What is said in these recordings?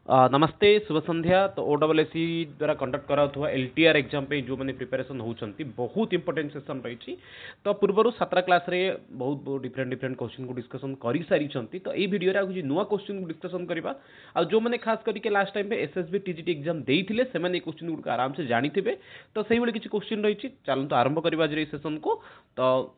नमस्ते शुभ संध्या। तो ओडब्ल्यूएससी द्वारा कंडक्ट करा एलटीआर एग्जाम पे जो मैंने प्रिपरेशन होती बहुत इंपोर्टेंट सेशन रही। तो पूर्व 7 क्लास रे बहुत बहुत डिफरेंट डिफरेंट क्वेश्चन को डिस्कसन कर सारी। तो ये वीडियो रे कुछ नुआ क्वेश्चन को डिस्कसन करवा। आ जो मैंने खास करके लास्ट टाइम पे एसएसबी टीजीटी एग्जाम देइथिले सेमाने क्वेश्चन गुड आराम से जानी थे। तो सही भाई किसी क्वेश्चन रही। चलते आरंभ करवा आज सेशन को। तो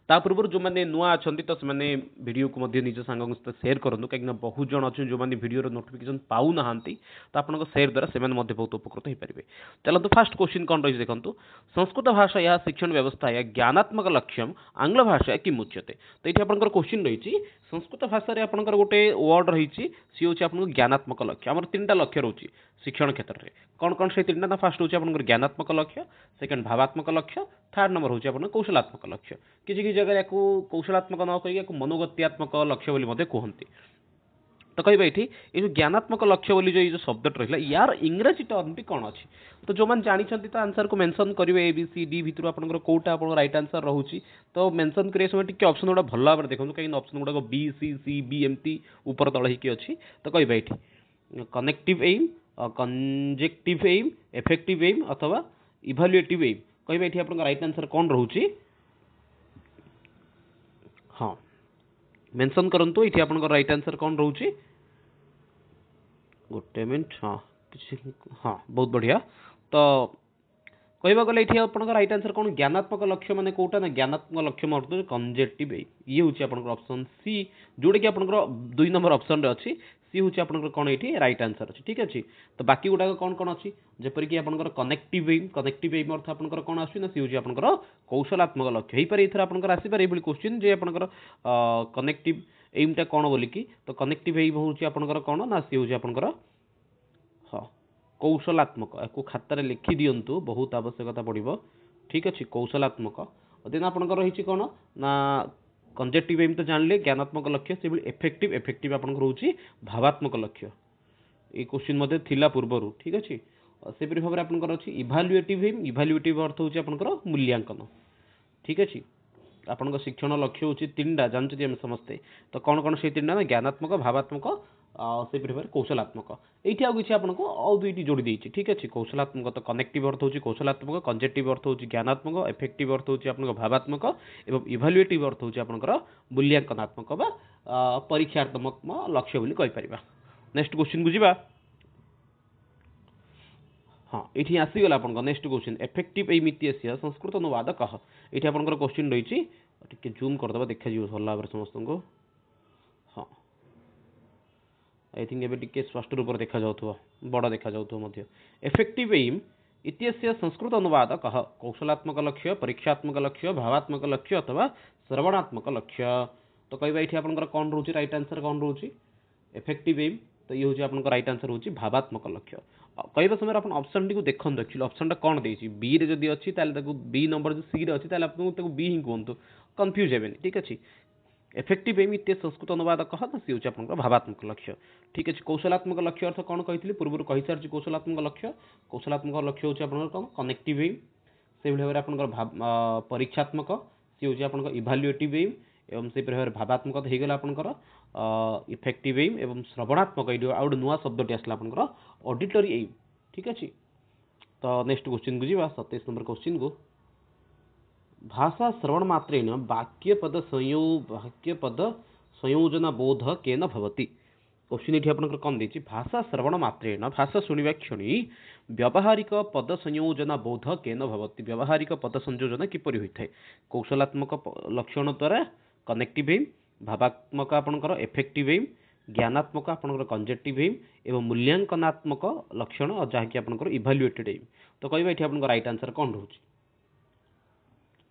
ता पूर्व जो मैंने नुआ अच्छा तो से वीडियो को निज सांग सहित सेयार करूँ कहीं बहुत जन अच्छे जो मैंने वीडियो नोटिफिकेशन पाऊ ना तो आपको सेयार द्वारा से बहुत उपकृत हो पारे। चलते फास्ट क्वेश्चन कौन रही देखो। संस्कृत भाषा या शिक्षण व्यवस्था या ज्ञानात्मक लक्ष्यम आंग्ल भाषा कि मुच्यते। तो ये आपंकर क्वेश्चन रही संस्कृत भाषा आपंकर गोटे वर्ड रही सी हूँ आप ज्ञानात्मक लक्ष्य आम 3टा लक्ष्य रोचे शिक्षण क्षेत्र में कौन कौन से 3टा ना फास्ट हूँ आप ज्ञानात्मक लक्ष्य सेकेंड भावात्मक लक्ष्य थर्ड नंबर हूँ आप कौशलात्मक लक्ष्य किसी जगह या कौशलात्मक न कह मनोगत्यात्मक लक्ष्य बोली कहते। तो कहबा ये जो ज्ञानात्मक लक्ष्य बोली जो ये शब्द रहा यार इंग्राजी टर्म भी कौन अच्छी। तो जो मैंने जानते तो आंसर को मेंशन करेंगे ए बी सी डी भितर आपंकर कौटा आप राइट आंसर रोचे। तो मेंशन करिए समय टी ऑप्शन गुड़ा भल भाव देखो कहीं ऑप्शन गुड़ाक बी सी सी बी एमती ऊपर तल होगी अच्छी। तो कहबा ये कनेक्टिव एम कंजेक्टिव एम इफेक्टिव एम अथवा इभालुएटिव एम कहबा ये आप राइट आंसर कौन रोचे। हाँ मेंशन करंतु ये आपन राइट आंसर कौन रोचे गोटे मिनट। हाँ हाँ बहुत बढ़िया। तो कहवा गले ये आप राइट आंसर कौन ज्ञानात्मक लक्ष्य मैंने कौटा ना ज्ञानात्मक लक्ष्य मतलब कंजेक्टिव ये हूँ आप ऑप्शन सी जोटा कि आप 2 नंबर ऑप्शन रे अच्छी सी हूँ आप कौन ये राइट आंसर अच्छी। ठीक अच्छे। तो बाकी गुड़ाक कौन कौन अच्छी जपरिक आप कनेक्टिव एम अर्थ आप कौन आस सी हूँ आप कौशलात्मक लक्ष्य हो पारे ये आप आसपे ये क्वेश्चन जे आप कनेक्टिव एमटा कौन बोलिकी। तो कनेक्टिव एम हूँ आप कौन ना सी हूँ आप हाँ कौशलात्मक या खातार लिखि दिंतु बहुत आवश्यकता पड़ो। ठीक अच्छे कौशलात्मक देन आपंकर रही कौन ना कंजेक्टिव एम तो जानले ज्ञानात्मक लक्ष्य से इफेक्टिव इफेक्टिव आप रोचे भावात्मक लक्ष्य ये क्वेश्चन थिला पूर्वर। ठीक अच्छे। से भाव में आपंकर अच्छी इभालुएटिव एम इभालुएटिव अर्थ हूँ आपंकर मूल्यांकन। ठीक अच्छे। आपन शिक्षण लक्ष्य हूँ 3टा जानते आम समस्ते। तो कौन कौन से 3टा ना ज्ञानात्मक भावात्मक से भाव कौशलात्मक ये आउ कि आपको आउ 2टी जोड़ी देती। ठीक अच्छे कौशलात्मक तो कनेक्टिव अर्थ हूँ कौशलात्मक कंजेक्टिव अर्थ हूँ ज्ञानात्मक इफेक्टिव अर्थ हूँ आप भावात्मक और इभालुएटिव अर्थ हूँ आपंकर मूल्यांकनात्मक परीक्षात्मक लक्ष्य बोली कहीपर। नेक्स्ट क्वेश्चन को जीवा। हाँ ये आसीगला आप नेक्स्ट क्वेश्चन इफेक्टिव एम इतिहास संस्कृत अनुवाद कह ये आपंकर क्वेश्चन रही टे जूम करदे देखा भल भाव समस्त को। हाँ आई थिंक एबे टिके स्पष्ट रूप से देखा जाउथो बड़ देखा जाउथो मध्य इफेक्टिव एम इतिहास संस्कृत अनुवाद कह कौशलात्मक लक्ष्य परीक्षात्मक लक्ष्य भावात्मक लक्ष्य अथवा श्रवणात्मक लक्ष्य। तो कहबा ये आपंकर कौन रोचे राइट आंसर कौन रोचे इफेक्टिव एम। तो ये हूँ आप राइट आंसर हूँ भावात्मक लक्ष्य। कहवा समय आप ऑप्शन टी देखो एक्चुअली ऑप्शन टा कौन देती बी रे जदि अच्छी बी नंबर जो सी रे अच्छी आपको बी ही कहतु कन्फ्यूज हे। ठीक अच्छे इफेक्टिव एम इत्यादि संस्कृत अनुवाद कह ना सी हूँ आप भावात्मक लक्ष्य। ठीक अच्छे कौशलात्मक लक्ष्य अर्थ कौन कही पूर्व कही सारी कौशलात्मक लक्ष्य हूँ आप कौन कनेक्टिव एम से भाव में आप परीक्षात्मक सी हूँ आप इभालुएटिव एम एवं से भाव में भावात्मक हो गला आपंकर इफेक्टिव एम एवं श्रवणात्मक ये आउ नुआ शब्दटी आसला आपंकर ऑडिटरी एम। ठीक अच्छे। तो नेक्स्ट क्वेश्चन को जी 27 नंबर क्वेश्चन को भाषा श्रवण मात्रेण वाक्यपद संयोजना बोध केन भवति। क्वेश्चन ये आप कौन देती भाषा श्रवण मात्रेण भाषा शुणा क्षण व्यावहारिक पद संयोजना बोध केन भवति व्यावहारिक पद संयोजन किपर होता है कौशलात्मक लक्षण द्वारा कनेक्टिव एम भावात्मक आपंकर इफेक्टिव एम ज्ञानात्मक आपंकर कंजेक्टिव एम एवं मूल्यांकनात्मक लक्षण और जहाँकि आपंकर इभालुएटेड एम। तो कहबा ये आप राइट आंसर कौन रोचे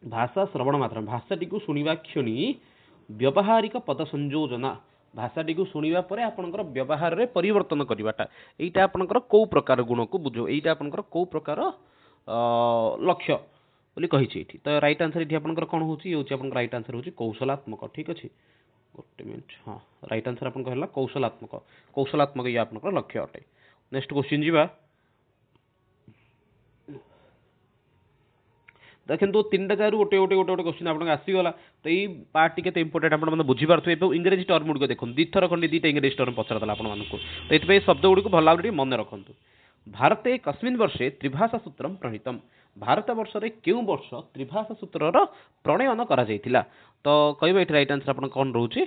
भाषा श्रवण मात्र भाषाटी को शुणा क्षण व्यावहारिक पद संयोजना भाषाटी को शुणा पर आपंकर व्यवहार में परिवर्तन करवाटा यहाँ आपंकर कौ प्रकार गुण को बुझ यहाँ आपंकर कौ प्रकार लक्ष्य बोली कही। तो राइट आंसर ये आपंकर कौन हूँ राइट आंसर हूँ कौशलात्मक। ठीक अच्छे गोटे मिनट। हाँ राइट आंसर आपन है कौशलात्मक कौशलात्मक ये आपंकर लक्ष्य अटे। नेक्स्ट क्वेश्चन जी देखो तीन टा गोटे गोटे गोटे गोटे क्वेश्चन आपको आसीगला तो ये पार्ट टी के इंपोर्टेंट आप बुझीपारे इंग्रेजी टर्म गुड़िक देखो दीथर खंडी दुईटा इंग्रेजी टर्म पचरदेला आपको तो ये शब्द गुड़िक भल भाव मन रखु भारते कस्मिन् वर्षे त्रिभाषा सूत्रम प्रणीतम भारत वर्ष रे केउ वर्ष त्रिभाषा सूत्रर प्रणयन करा जायतिला तो कहबे एठी राइट आंसर आपन कोन रहउची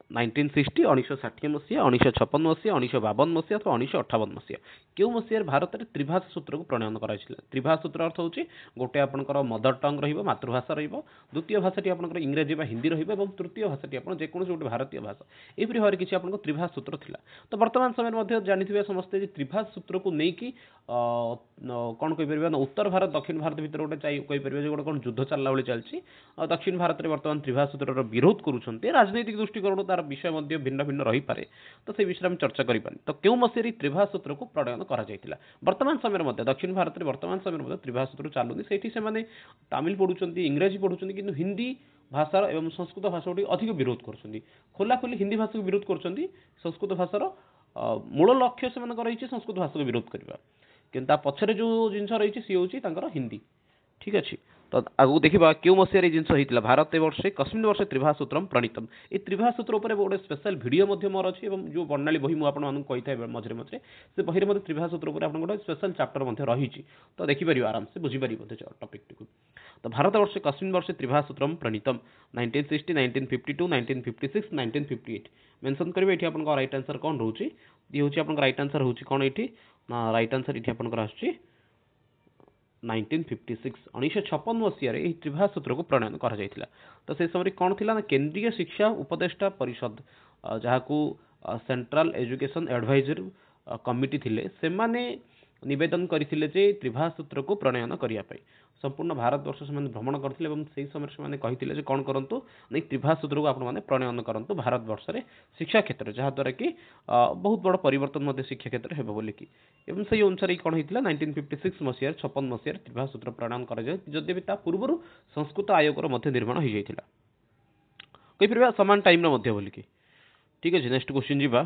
1960 1960 मसीहा 1956 मसीहा 1952 मसीहा अथवा 1958 मसीहा केउ मसीहा भारत रे त्रिभाषा सूत्र को प्रणयन कराइछिला त्रिभाषा सूत्र अर्थ होची गोटे आपनकर मदर टंग रहिबो मातृभाषा रहिबो द्वितीय भाषाटी आपनकर इंग्रजी बा हिंदी रहिबो एवं तृतीय भाषाटी आपन जे कोनोसी गोटे भारतीय भाषा एपरि भाବରେ किछि आपनको त्रिभाषा सूत्र थिला तो वर्तमान समय मध्ये जानिथिबे समस्त जे त्रिभाषा सूत्र को नै कि कोन कहि परबे ना उत्तर भारत दक्षिण भारत भीतर गोटे चाहि कहि परबे जे गोटे कोन युद्ध चलला भली चलछि दक्षिण भारत रे वर्तमान त्रिभाषा सूत्र रो विरोध करूछन्ते राजनीतिक दृष्टिकोण तार विषय मध्ये भिन्न भिन्न रही पारे तो से विषय में चर्चा करि पानी तो केउ मसीरी त्रिभाषा सूत्र को प्रणयन करा जायतिला वर्तमान समय मध्ये दक्षिण भारत रे वर्तमान समय मध्ये त्रिभाषा सूत्र चालुनी सेठी से माने तमिल पढुचंती इंग्रजी पढुचंती किंतु हिंदी भाषा एवं संस्कृत भाषा गुड़ी अधिक विरोध कर खोला खोली हिंदी भाषा को विरोध कर संस्कृत भाषार मूल लक्ष्य से रही संस्कृत भाषा को विरोध करने कि पछरे जो जिनस रही सी हूँ हिंदी ठीक अच्छे तो आगू देखा क्यों मसीह जिन होता भारत वर्षे कस्मिन् वर्षे त्रिभाषा सूत्रम प्रणीतम ये त्रिभाषा सूत्र पर गोटे स्पेशल भिडियो मोर अच्छी जो बर्णाली बही मुझे कही मझे मझे से बही में त्रिभाषा सूत्र पर आप गोटे स्पेशल चैप्टर रही तो देखिपर आराम से बुझीपर टपिक टी तो भारत वर्षे कस्मिन् वर्षे त्रिभाषा सूत्रम प्रणीतम 1960 1952 1956 1958 मेंशन करेंगे ये आप राइट आंसर कौन रोचे ये हूँ आप राइट आंसर हूँ कौन ये राइट आंसर ये आपंकर आस 1956 1956 मसीह त्रिभाषा सूत्र को प्रणयन करा जायतिला तो से समय कौन थिला ना केंद्रीय शिक्षा उपदेष्टा परिषद जहाँ को सेंट्रल एजुकेशन एडवाइजरी कमिटी थिले से माने निवेदन करथिले जे त्रिभाषा सूत्र को प्रणयन करिया पाई संपूर्ण भारत वर्ष से भ्रमण करथिले एवं सेही समय से कहिथिले जे कोन करंतु नै त्रिभाषा सूत्र को आपण माने प्रणयन करंतु भारत वर्ष रे शिक्षा क्षेत्र जहाँ द्वारा कि बहुत बड़ परिवर्तन मध्ये शिक्षा क्षेत्र हेबो बोली कि एवं सेही अनुसार कोन हितला 1956 मसीहा 56 मसीहा त्रिभाषा सूत्र प्रणयन करा जाय जदि भी ता पूर्वरु संस्कृत आयोग रो मध्ये निर्माण हो जायतिला कहि परबा समान टाइम रो मध्ये बोली कि ठीक अछि नेक्स्ट क्वेश्चन जीवा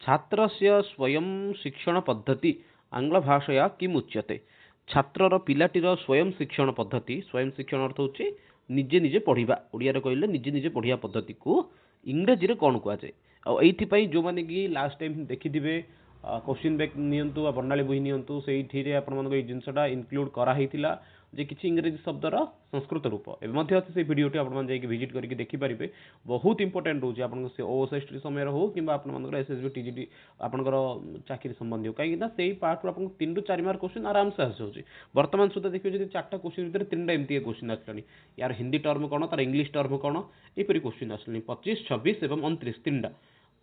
छात्रस्य स्वयं शिक्षण पद्धति आंग्ल भाषया किम उच्यते छात्रर पिलाटीर स्वयं शिक्षण पद्धति स्वयं शिक्षण अर्थ होची निजे निजे पढ़िबा ओडिया रे कहले निजे निजे पढ़िया पद्धति को इंग्रजी रे कोन कुआ जाय आ एथि पई जो माने कि लास्ट टाइम देखिथिबे क्वेश्चन बैक नियंतु बर्णाली बही नियंतु से जिनसटा इनक्लूड कराइला जे किसी इंग्रेजी शब्दर संस्कृत रूप एवं से भिडियोटी आप विजिट करके देखिपारे बहुत इंपोर्टेंट रोचे आप ओएसएस समय हो कि एसएसबी टीजीटी आपंकर चाकरी संबंधी कहीं से पार्ट आप 3 ରୁ 4 मार्क क्वेश्चन आराम से आसूँ वर्तमान सुधा देखिए 4टा क्वेश्चन भर 3टा एमती क्वेश्चन आसानी यार हिंदी टर्म कौन तार इंग्लिश टर्म कौन यहपरी क्वेश्चन आसानी 25 26 और 29 3टा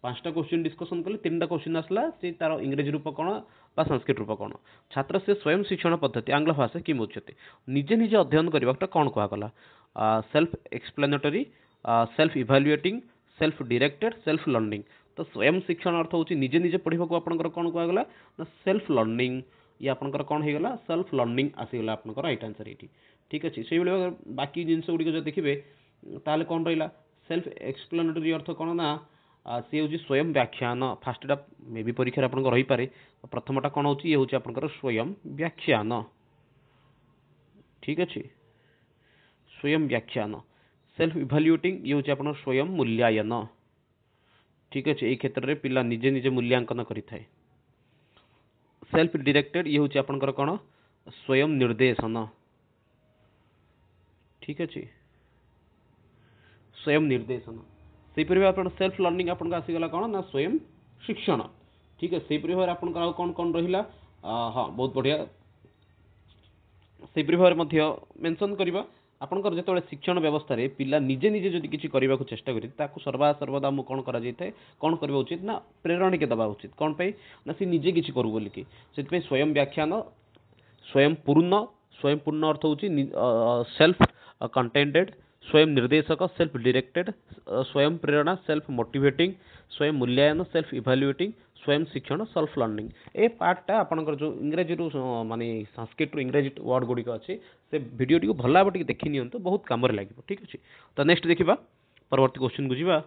5टा क्वेश्चन डिस्कसन कले 3टा क्वेश्चन आसला से तार इंग्रेजी रूप कौन बा संस्कृत रूप कौन छात्र से स्वयं शिक्षण पद्धति आंग्ल भाषा कि मुच्यते निजे निजे अध्ययन करवाटा कौन कहगला self explanatory self evaluating self directed self learning तो स्वयं शिक्षण अर्थ होची निजे निजे पढ़ा को आपनकर कौन कहगला ना सेल्फ लर्निंग ये आपनकर कौन होगला सेल्फ लर्निंग आसीगला आपनकर राइट आंसर ये ठीक अच्छे से बाकी जिनस गुड़िक जो देखिए ताले कौन रहा सेल्फ एक्सप्लेनेटरी अर्थ कौन ना सी हूँ स्वयं व्याख्यान फास्टा मे बी परीक्षा आप रही पारे प्रथमटा कौन हो ये हूँ आपंकर स्वयं व्याख्यान ठीक अच्छे स्वयं व्याख्यान सेल्फ इभाल्युएटिंग ये हूँ आप स्वयं मूल्यांकन ठीक अच्छे ये क्षेत्र में पिला निजे निजे मूल्यांकन करें सेल्फ डायरेक्टेड ये हूँ आपंकर कौन स्वयं निर्देशन ठीक अच्छे स्वयं निर्देशन सेपरी आप सेल्फ लर्निंग आपको आसीगला कौन ना स्वयं शिक्षण ठीक है सेपरी भाव आप कौन कौन रहा हाँ बहुत बढ़िया सेपरी भाव मेंशन करवा आपंकर जो शिक्षण व्यवस्था रे पिला निजे निजे जदि किसी करने को चेष्टा करें सर्वा सर्वदा कौन करा कौन करवा उचित ना प्रेरणा के दबा उचित कौन पे ना सी निजे किसी करू बोलिकी से स्वयं व्याख्यान स्वयं पूर्ण अर्थ हूँ सेल्फ कंटेंटेड स्वयं निर्देशक सेल्फ डायरेक्टेड स्वयं प्रेरणा सेल्फ मोटिवेटिंग स्वयं मूल्यांकन सेल्फ इभाल्युएटिंग स्वयं शिक्षण सेल्फ लर्निंग ए पार्टा आपंकर जो इंग्रेजी माने संस्कृत इंग्रेजी वर्ड गुड़िक अच्छे से भिडियो टी भल भाव देखी नि बहुत कम लगे ठीक अच्छे तो नेक्स्ट देखा परवर्ती क्वेश्चन को जीवा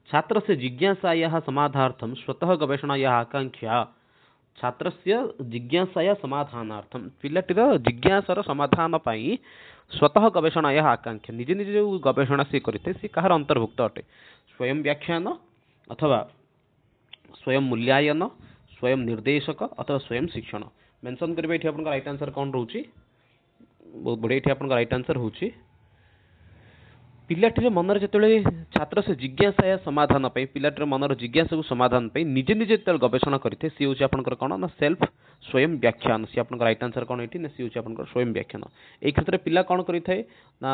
छात्र से जिज्ञासा समाधार्थम स्वतः गवेषणा आकांक्षा छात्रस्य जिज्ञासाया समाधानार्थम पिलाटीर जिज्ञासार समाधान पाई स्वतः गवेषणाया आकांक्षा निजे निजे जो गवेषणा से करते से कहार अंतर्भुक्त अटे स्वयं व्याख्यान अथवा स्वयं मूल्यांकन स्वयं निर्देशक अथवा स्वयं शिक्षण मेंशन करिवे एठी आपन राइट आंसर कोन रहउची बहुत बढ़िया एठी आपन राइट आंसर होउची पिलाटीर मनर जेतेले छात्र से जिज्ञासा समाधान पाई पिलाटीर मनर जिज्ञासा को समाधान पाई निजे निजे जेतेले गवेषणा करथे सी होची आपनकर कोन ना सेल्फ स्वयं व्याख्यान सी आपनकर राइट आंसर कोन एठी ना सी होची आपनकर स्वयं व्याख्यान एई क्षेत्र पिला कोन करिथाय ना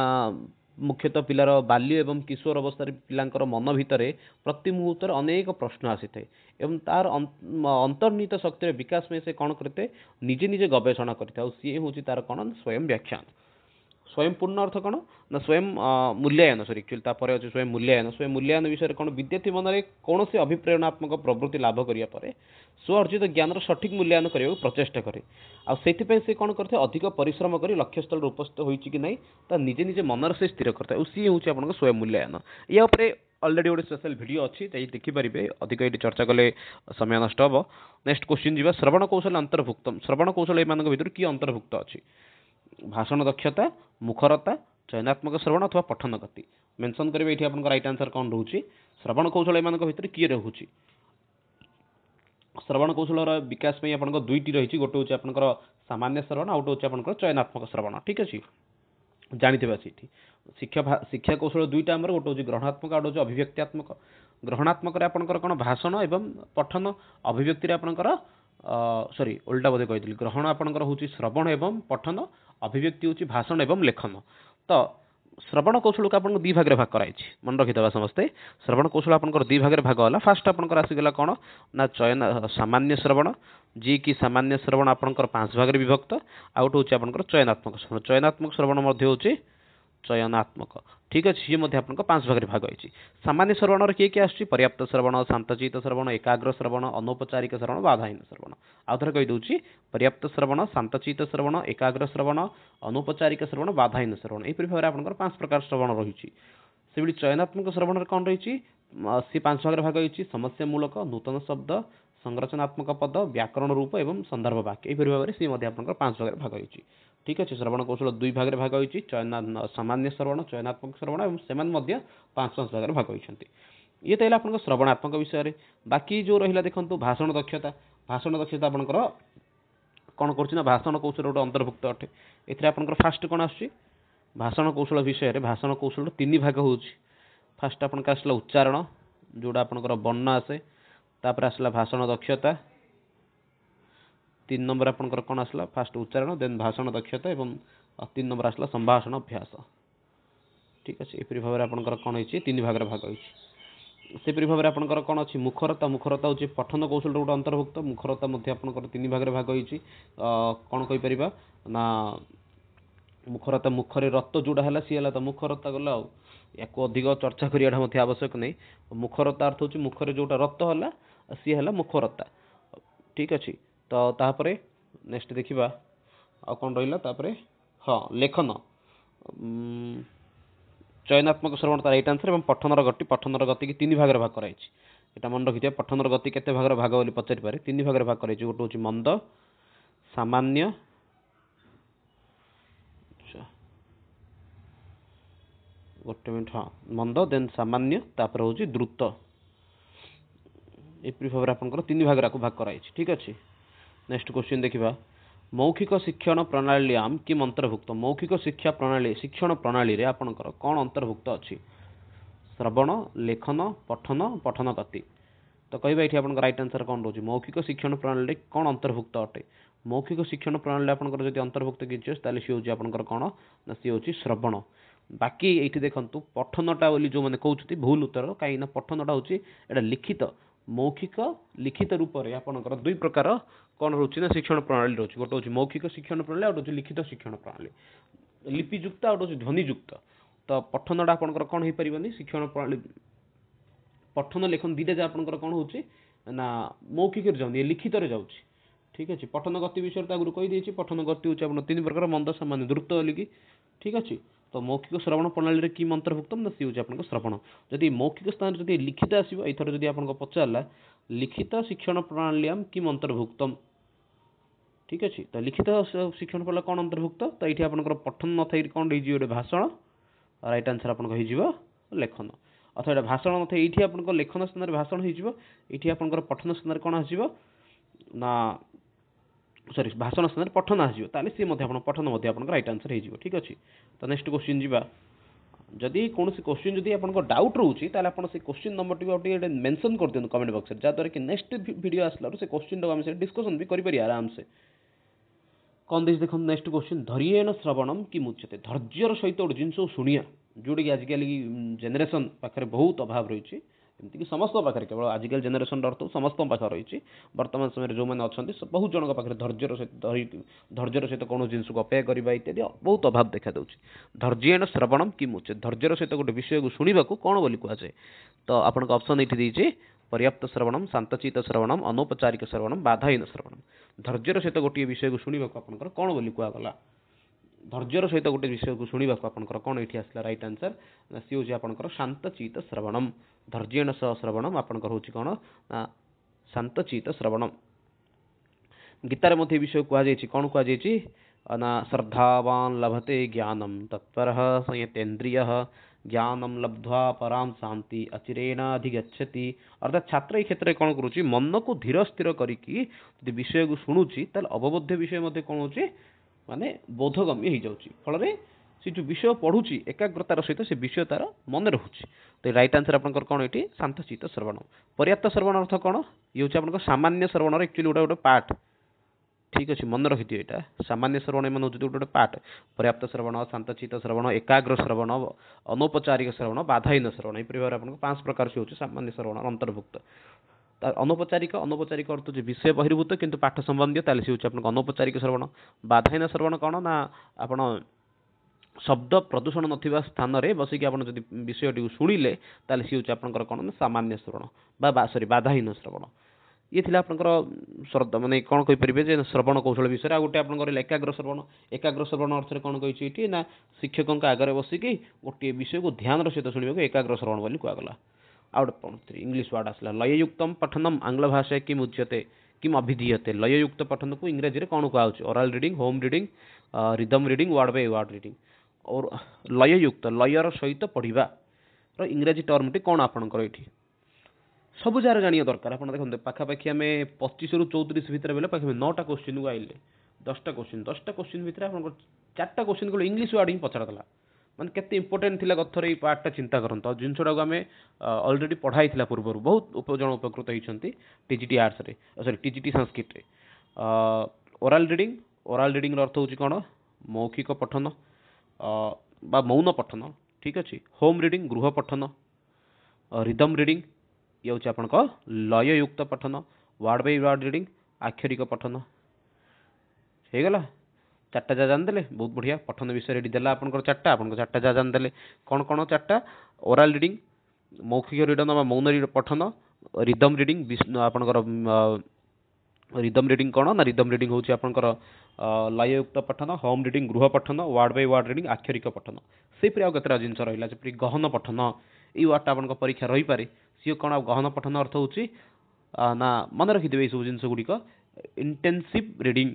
मुख्यतः पिलार बाल्य एवं किशोर अवस्था पिलांकर मन भितरे प्रति मुहूर्त अनेक प्रश्न आसी थाए एवं तार अंतर्निहित शक्तिर विकास में से कौन करते निजे निजे गवेषणा करते सी हूँ तार कौन स्वयं व्याख्यान स्वयं पूर्ण अर्थ कौन ना स्वयं मूल्यांकन सॉरी एक्चुअली तापर अच्छे स्वयं मूल्यांकन विषय कौन विद्यार्थी मन में कौन से अभिप्रेरणात्मक प्रवृत्ति लाभ करिया स्व अर्जित ज्ञान सठिक मूल्यांकन करने को प्रचेषा करे आउ से कौन करते अधिक परिश्रम कर लक्ष्यस्थल उपस्थित होइछि कि नहीं ता निजे निजे मनर से स्थिर करता है सी हूँ आपन स्वयं मूल्यांकन या अलरेडी गोटे स्पेशल वीडियो अच्छी देखिपारे अधिक ये चर्चा कले समय नष्ट हम नेक्स्ट क्वेश्चन जी श्रवण कौशल अंतर्भुक्त श्रवण कौशल एम भर किए अंतर्भुक्त अच्छी भाषण दक्षता मुखरता चयनात्मक श्रवण अथवा पठन गति मेंशन करेंगे ये आपन राइट आंसर कौन रोचे श्रवण कौशल एम भर किए रोचे श्रवण कौशल विकास में आपन दुईटी रही गोटे हूँ आपंकर सामान्य श्रवण आउट हूँ आपंकर चयनात्मक श्रवण ठीक अच्छे जानते शिक्षा कौशल दुईटा आमर गोटे हूँ ग्रहणात्मक आउट हूँ अभिव्यक्त्यात्मक ग्रहणात्मक आपंकर कौन भाषण एवं पठन अभिव्यक्ति आपंकर सॉरी उल्टा बोधे कही ग्रहण आपंकर हूँ श्रवण एवं पठन अभिव्यक्ति हूँ भाषण एवं लेखन तो श्रवण कौशल को आपको दी भाग भाग कराई मन रखिदा समस्ते श्रवण कौशल आपंकर दी भाग भाग है फास्ट आपंकर आसीगला कौन ना चयन सामान्य श्रवण जी कि सामान्य श्रवण आपंकर 5 भाग विभक्त आउट हूँ आपंकर चयनात्मक श्रवण हूँ चयनात्मक ठीक अच्छे ये आप 5 भाग भाग होती सामान्य श्रवण किए किए आस पर्याप्त श्रवण शांतचित श्रवण एकाग्र श्रवण अनौपचारिक श्रवण बाधाहीन श्रवण आउ थे कहीदे पर्याप्त श्रवण शांतचित श्रवण एकाग्र श्रवण अनौपचारिक श्रवण बाधाहीन श्रवण यहपरी भाव में आप 5 प्रकार श्रवण रही से चयनात्मक श्रवण कौन रही सी 5 भाग भाग होती समस्यामूलक नूतन शब्द संरचनात्मक पद व्याकरण रूप एवं संदर्भ वाक्य यहपरी भाव में सी 5 भाग भाग होती ठीक अच्छे श्रवण कौशल 2 भाग भाग होती सामान्य श्रवण चयनात्मक श्रवण और से 5 भाग भाग होती ये तो आप श्रवणात्मक विषय बाकी जो रहा देखो भाषण दक्षता आपंकर कौन कर भाषण कौशल गोटे अंतर्भुक्त अटे ये आप फास्ट कौन आस भाषण कौशल विषय भाषण कौशल 3 भाग हो फास्ट आपंकर आसला उच्चारण जोड़ा आपंकर वर्ण आसे तापर आसला भाषण दक्षता 3 नंबर आपंकर कौन आसला फास्ट उच्चारण देन भाषण दक्षता एवं 3 नंबर आसला संभाषण अभ्यास ठीक अच्छे एपरी भाव में आपंकर कौन होती 3 भाग भाग होती सेपरी भाव में आपंकर कौन अच्छी मुखरता हूँ पठन कौशल गोटे अंतर्भुक्त मुखरता आपंकर 3 भाग भाग होती कौन कहीपर ना मुखरता मुखरे रक्त जोड़ा है सी है तो मुखरता गला या अधिक चर्चा करने आवश्यक नहीं मुखरता अर्थ हूँ मुखरे जोटा रक्त है सी है मुखरता ठीक अच्छे तो तापर नेक्स्ट देखा आ कौन रहा हाँ लेखन चयनात्मक श्रवण तार राइट आंसर पठनर गति की 3 भाग भाग कराई यहाँ मन रखी पठनर गति केते भाग भाग बोली पचारि पारे 3 भाग भाग कराई गोटे हूँ मंद सामान्य गोटे मिनट हाँ मंद देन सामान्य तापर हूँ द्रुत एपरी भाव में आपंकर 3 भाग भाग कराई ठीक अच्छे नेक्स्ट क्वेश्चन देखा मौखिक शिक्षण प्रणालीयाम किम अंतर्भुक्त मौखिक शिक्षा प्रणाली शिक्षण प्रणाली रे आपनकर कौन अंतर्भुक्त अच्छी श्रवण लेखन पठन पठन गति तो कहबा ये आप राइट आंसर कौन रोचे मौखिक शिक्षण प्रणाली कौन अंतर्भुक्त अटे मौखिक शिक्षण प्रणाली आपंकर जब अंतर्भुक्त किसी सी हूँ आपंकर कौन ना सी हूँ श्रवण बाकी ये देखो पठनटा बोली जो मैंने कहते भूल उत्तर कहीं पठनटा हूँ यहाँ लिखित मौखिक लिखित रूप से आपंकर 2 प्रकार कौन रोचे ना शिक्षण प्रणाली रोचे गोटे हूँ मौखिक शिक्षण प्रणाली आउट हूँ लिखित शिक्षण प्रणाली लिपिजुक्त आउट हूँ ध्वनिजुक्त तो पठनटा आपंकर कौन हो पारे शिक्षण प्रणाली पठन लेखन दीटा आपंकर कौन होची ना मौखिक जाऊँ लिखित जाऊँगी ठीक अच्छे पठन गति विषय आगुरी कहीदे पठन गति हूँ आप 3 प्रकार मंद सामान्य द्रुत बोलिकी ठीक अच्छे तो मौखिक श्रवण प्रणाली रे की अंतर्भुक्त ना सी होची आपन श्रवण जदि मौखिक स्थान जदि लिखित आसीबो एथर जदि आपन पचारला लिखित शिक्षण प्रणाली की अंतर्भुक्तम ठीक अच्छे तो लिखित शिक्षण प्रणाली कौन अंतर्भुक्त तो ये आपंकर पठन न थी कौन गोटे भाषण राइट आंसर आपन लेखन अथवा ये भाषण न थी ये आप लेखन स्थान भाषण होती आपंकर पठन स्थान कौन आसो ना सॉरी भाषण स्थान पठन आसो ताले सी पठन आप राइट आंसर हो ठीक अच्छे तो नेक्स्ट क्वेश्चन जी जदि कौन क्वेश्चन जदि आपको डाउट रोचे आप क्वेश्चन नंबर टी मेंशन कर दिखाँ कमेंट बॉक्स जहाँद्वारा कि नेक्स्ट वीडियो आसला से क्वेश्चन टाइम से डिस्कसन भी करें आराम से कौन देश देखो नेक्स्ट क्वेश्चन धैर्येण श्रवणम कि मुच्यते धैर्यर सहित गोटे जिन शुणिया जोटा कि आजिकल जेनेरेशन पाखे बहुत अभाव रही एमती समस्त पाखे केवल आजिकल जेनेरेशन अर्थ समस्त पाखे रही वर्तमान समय जो मैंने अच्छा बहुत जन पाखे धैर्यर सहित कौन जिन को अपेक्षा करवा इत्यादि बहुत अभाव देखा दूसरी धैर्येण श्रवणम कि मुच्य धैर्यर सहित गोटे विषय को शुणा कौन बोली कहुए तो आप ऑप्शन ये पर्याप्त श्रवणम शांतचित श्रवणम अनौपचारिक श्रवणम बाधाहीन श्रवणम धैर्यर सहित गोटे विषय को शुणा आपंकर कौन बोली कहगला धैर्यर सहित गोटे विषय को शुणा आपंकर कौन ये आसला राइट आंसर सी हूँ आपंकर शांतचित श्रवणम धैर्येण सह श्रवणम आपंकर हूँ कौन शांतचित श्रवणम गीतार मध्य विषय कहुई कौन कहुई ना श्रद्धावान लभते ज्ञानम तत्पर संयतेन्द्रिय ज्ञानम लब्ध्वा पराम शांति अचिरेणाधिगच्छति अर्थात छात्र क्षेत्र में कौन करुच्ची मन को धीर स्थिर करके विषय को शुणुची अवबोध्य विषय कौन हो माने बोधगम्य हो जाऊँगी फल से जो विषय पढ़ुची एकाग्रतार सहित से विषय तार मन रोचे तो राइट आंसर आपंकर कौन ये शांतचित श्रवण पर्याप्त श्रवण अर्थ कौन ये हूँ आप सामान्य श्रवण एक्चुअली गोटे गोटे पार्ट ठीक अच्छे मन रखी यहाँ सामान्य श्रवण मन गोटे गोटे पार्ट पर्याप्त श्रवण शांतचित श्रवण एकाग्र श्रवण अनौपचारिक श्रवण बाधाहीन श्रवण यह भाव में 5 प्रकार से होची सामान्य श्रवण अंतर्भुक्त अनौपचारिक अनौपचारिक अर्थ जो विषय बहिर्भूत किंतु पाठ संबंधी ताले से होची आपन अनौपचारिक श्रवण बाधाहीन श्रवण कौन ना आपण शब्द प्रदूषण नथिबा स्थान रे बसिक आपण जदि विषयटी शुणिले ताले सी होची आपनकर कौन ना सामान्य श्रवण सॉरी बाधाहीन श्रवण ये थिला आपनकर श्रद्धा माने कौन कहि परिबे जे श्रवण कौशल विषय आ गोटे आपनकर एकाग्र श्रवण अर्थ रे कौन कहिछि इठी ना शिक्षकक आगे बसिकी गोटे विषय को ध्यान सहित शुणिबा एकाग्र श्रवण बोली कहगला आउट इंग्लिश वर्ड आसला लययुक्तम पठनम आंग्ल भाषा किम उच्यते किम अभिधीयते लययुक्त पठन को इंग्रजी में कौन कहुच्छे oral reading home reading rhythm reading word by word reading और लययुक्त लयर सहित पढ़ा इंग्राजी टर्म टी कौन आपंकर ये सब जार जाना दरकार आप देखते पाखापाखि आम 25 ରୁ 34 भितर बेले पाखे 9टा क्वेश्चन को आइले 10टा क्वेश्चन भितर आप 4टा क्वेश्चन को इंग्लिश वर्ड ही पचारा माने केते इंपोर्टेंट थिला गथर ए पार्टटा चिंता करंत जिनसडा को आमे ऑलरेडी पढ़ाई थिला पूर्व बहुत जन उपकृत होइछंती टीजीटी आर्ट्स रे सॉरी टीजीटी संस्कृत रे ओराल रीडिंग रो अर्थ होची कोन मौखिक पठन बा मौन पठन ठीक अछि होम रीडिंग गृह पठन रिदम रीडिंग ये होची आपन को लययुक्त पठन वर्ड बाय वर्ड रीडिंग आक्षरिक पठन हे गला 4टा जा जान देले बहुत बढ़िया पठन विषय रेडी देला आपनकर 4टा आपनकर 4टा जा जान देले कौन कौन 4टा ओराल रीडिंग मौखिक रीडन बा मौन पठन रिदम रीडिंग आपनकर रिदम रीडिंग कौन ना रिदम रीडिंग होची आपनकर लययुक्त पठन होम रीडिंग गृह पठन वर्ड बाय वर्ड रीडिंग आक्षरिक पठन से प्रिय केतरा जिंस रहिला जे गहन पठन ई वर्डटा आपनकर परीक्षा रही पारे सी कौन गहन पठन अर्थ होची ना मन रखिदेवे ये सब जिंस गुड़िक इंटेंसिव रीडिंग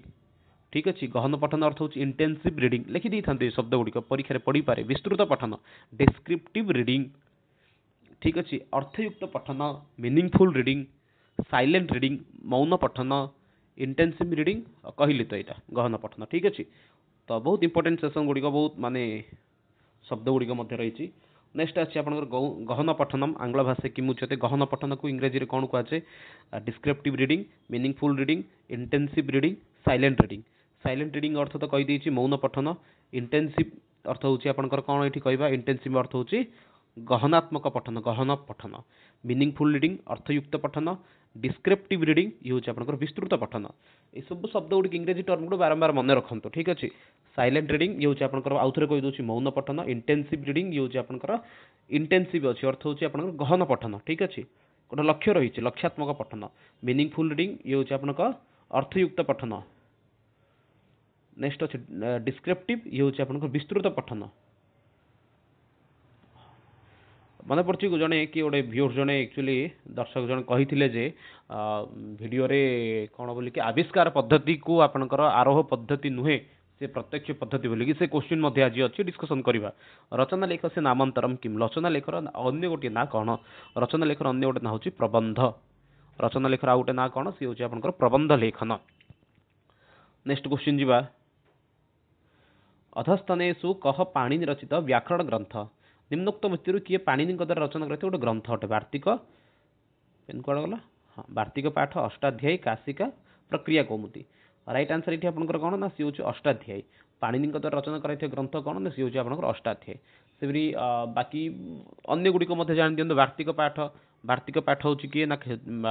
ठीक अच्छे गहन पठन अर्थ होची इंटेंसिव रीडिंग लिखि दी था शब्द गुड़िक परीक्षा पढ़ी पारे विस्तृत पठन डिस्क्रिप्टिव रीडिंग ठीक अच्छे अर्थयुक्त पठन मीनिंगफुल रीडिंग साइलेंट रीडिंग मौन पठन इंटेंसिव रीडिंग कहली तो यहाँ गहन पठन ठीक अच्छे तो बहुत इंपोर्टेंट सेसन गुड़िक बहुत माने शब्द गुड़िक मध्य रही नेक्स्ट अच्छे आप गहन पठनम आंग्ल भाषा कि मुच्यते गहन पठन को इंग्रजी में कौन कहुए descriptive reading meaningful reading intensive reading silent reading अर्थ तो कहीदे मौन पठन इंटेंसिव अर्थ होची आपनकर कौन ये कहवा इंटेंसिव अर्थ होची गहनात्मक पठन मीनिंगफुल रीडिंग अर्थयुक्त पठन डिस्क्रिप्टिव रीडिंग ये हूँ आपनकर विस्तृत पठन ये सब शब्द गुड़ी इंग्रजी टर्म गुड़ बारंबार मन रखु ठीक अच्छे साइलेंट रीडिंग ये हूँ आपनकर आउ थे कहीदे मौन पठन इंटेंसिव रीडिंग ये हूँ आपनकर इंटेंसिव अच्छे अर्थ होची आपनकर गहन पठन ठीक अच्छे गोटे लक्ष्य रही लक्ष्यात्मक पठन मीनिंगफुल रीडिंग ये हूँ आपनकर अर्थयुक्त पठन नेक्स्ट अच्छे डिस्क्रिप्टिव ये हूँ आपनकर विस्तृत पठन मन पड़ी जड़े कि गोटे भ्यूअर जड़े एक्चुअली दर्शक जन कही जे वीडियो रे कौन बोलिक आविष्कार पद्धति को आपणकर आरोह पद्धति नुहे से प्रत्यक्ष पद्धति बोलिकी से क्वेश्चन आज अच्छी डिस्कसन करवा। रचना लेख से नामांतरम किम, रचना लेखर अन्य गोटे ना कौन, रचना लेखर अन्य गोटे ना हूँ प्रबंध, रचना लेखर आ गोटे ना कौन सी हूँ आपणकर प्रबंध लेखन। नेक्स्ट क्वेश्चन जी, अधस्तनेषु कह पाणिनि रचित व्याकरण ग्रंथ, निम्नोक्त मृत्यु किए पाणिनि द्वारा रचना करते गोटे ग्रंथ अटे। वार्तिक, पेन कौन गला, हाँ वार्तिक पाठ, अष्टाध्यायी, काशिका, प्रक्रिया कौमुदी। राइट आंसर ये आपंकर कौन ना सी हूँ अष्टाध्यायी। पाणिनि द्वारा रचना कर ग्रंथ कौन ना सी हूँ आपंकर अष्टाध्यायी। सेपरी बाकी अन्य गुड़िक जान दिखाँ, वार्तिक पाठ, वार्तिक पाठ हूँ किए ना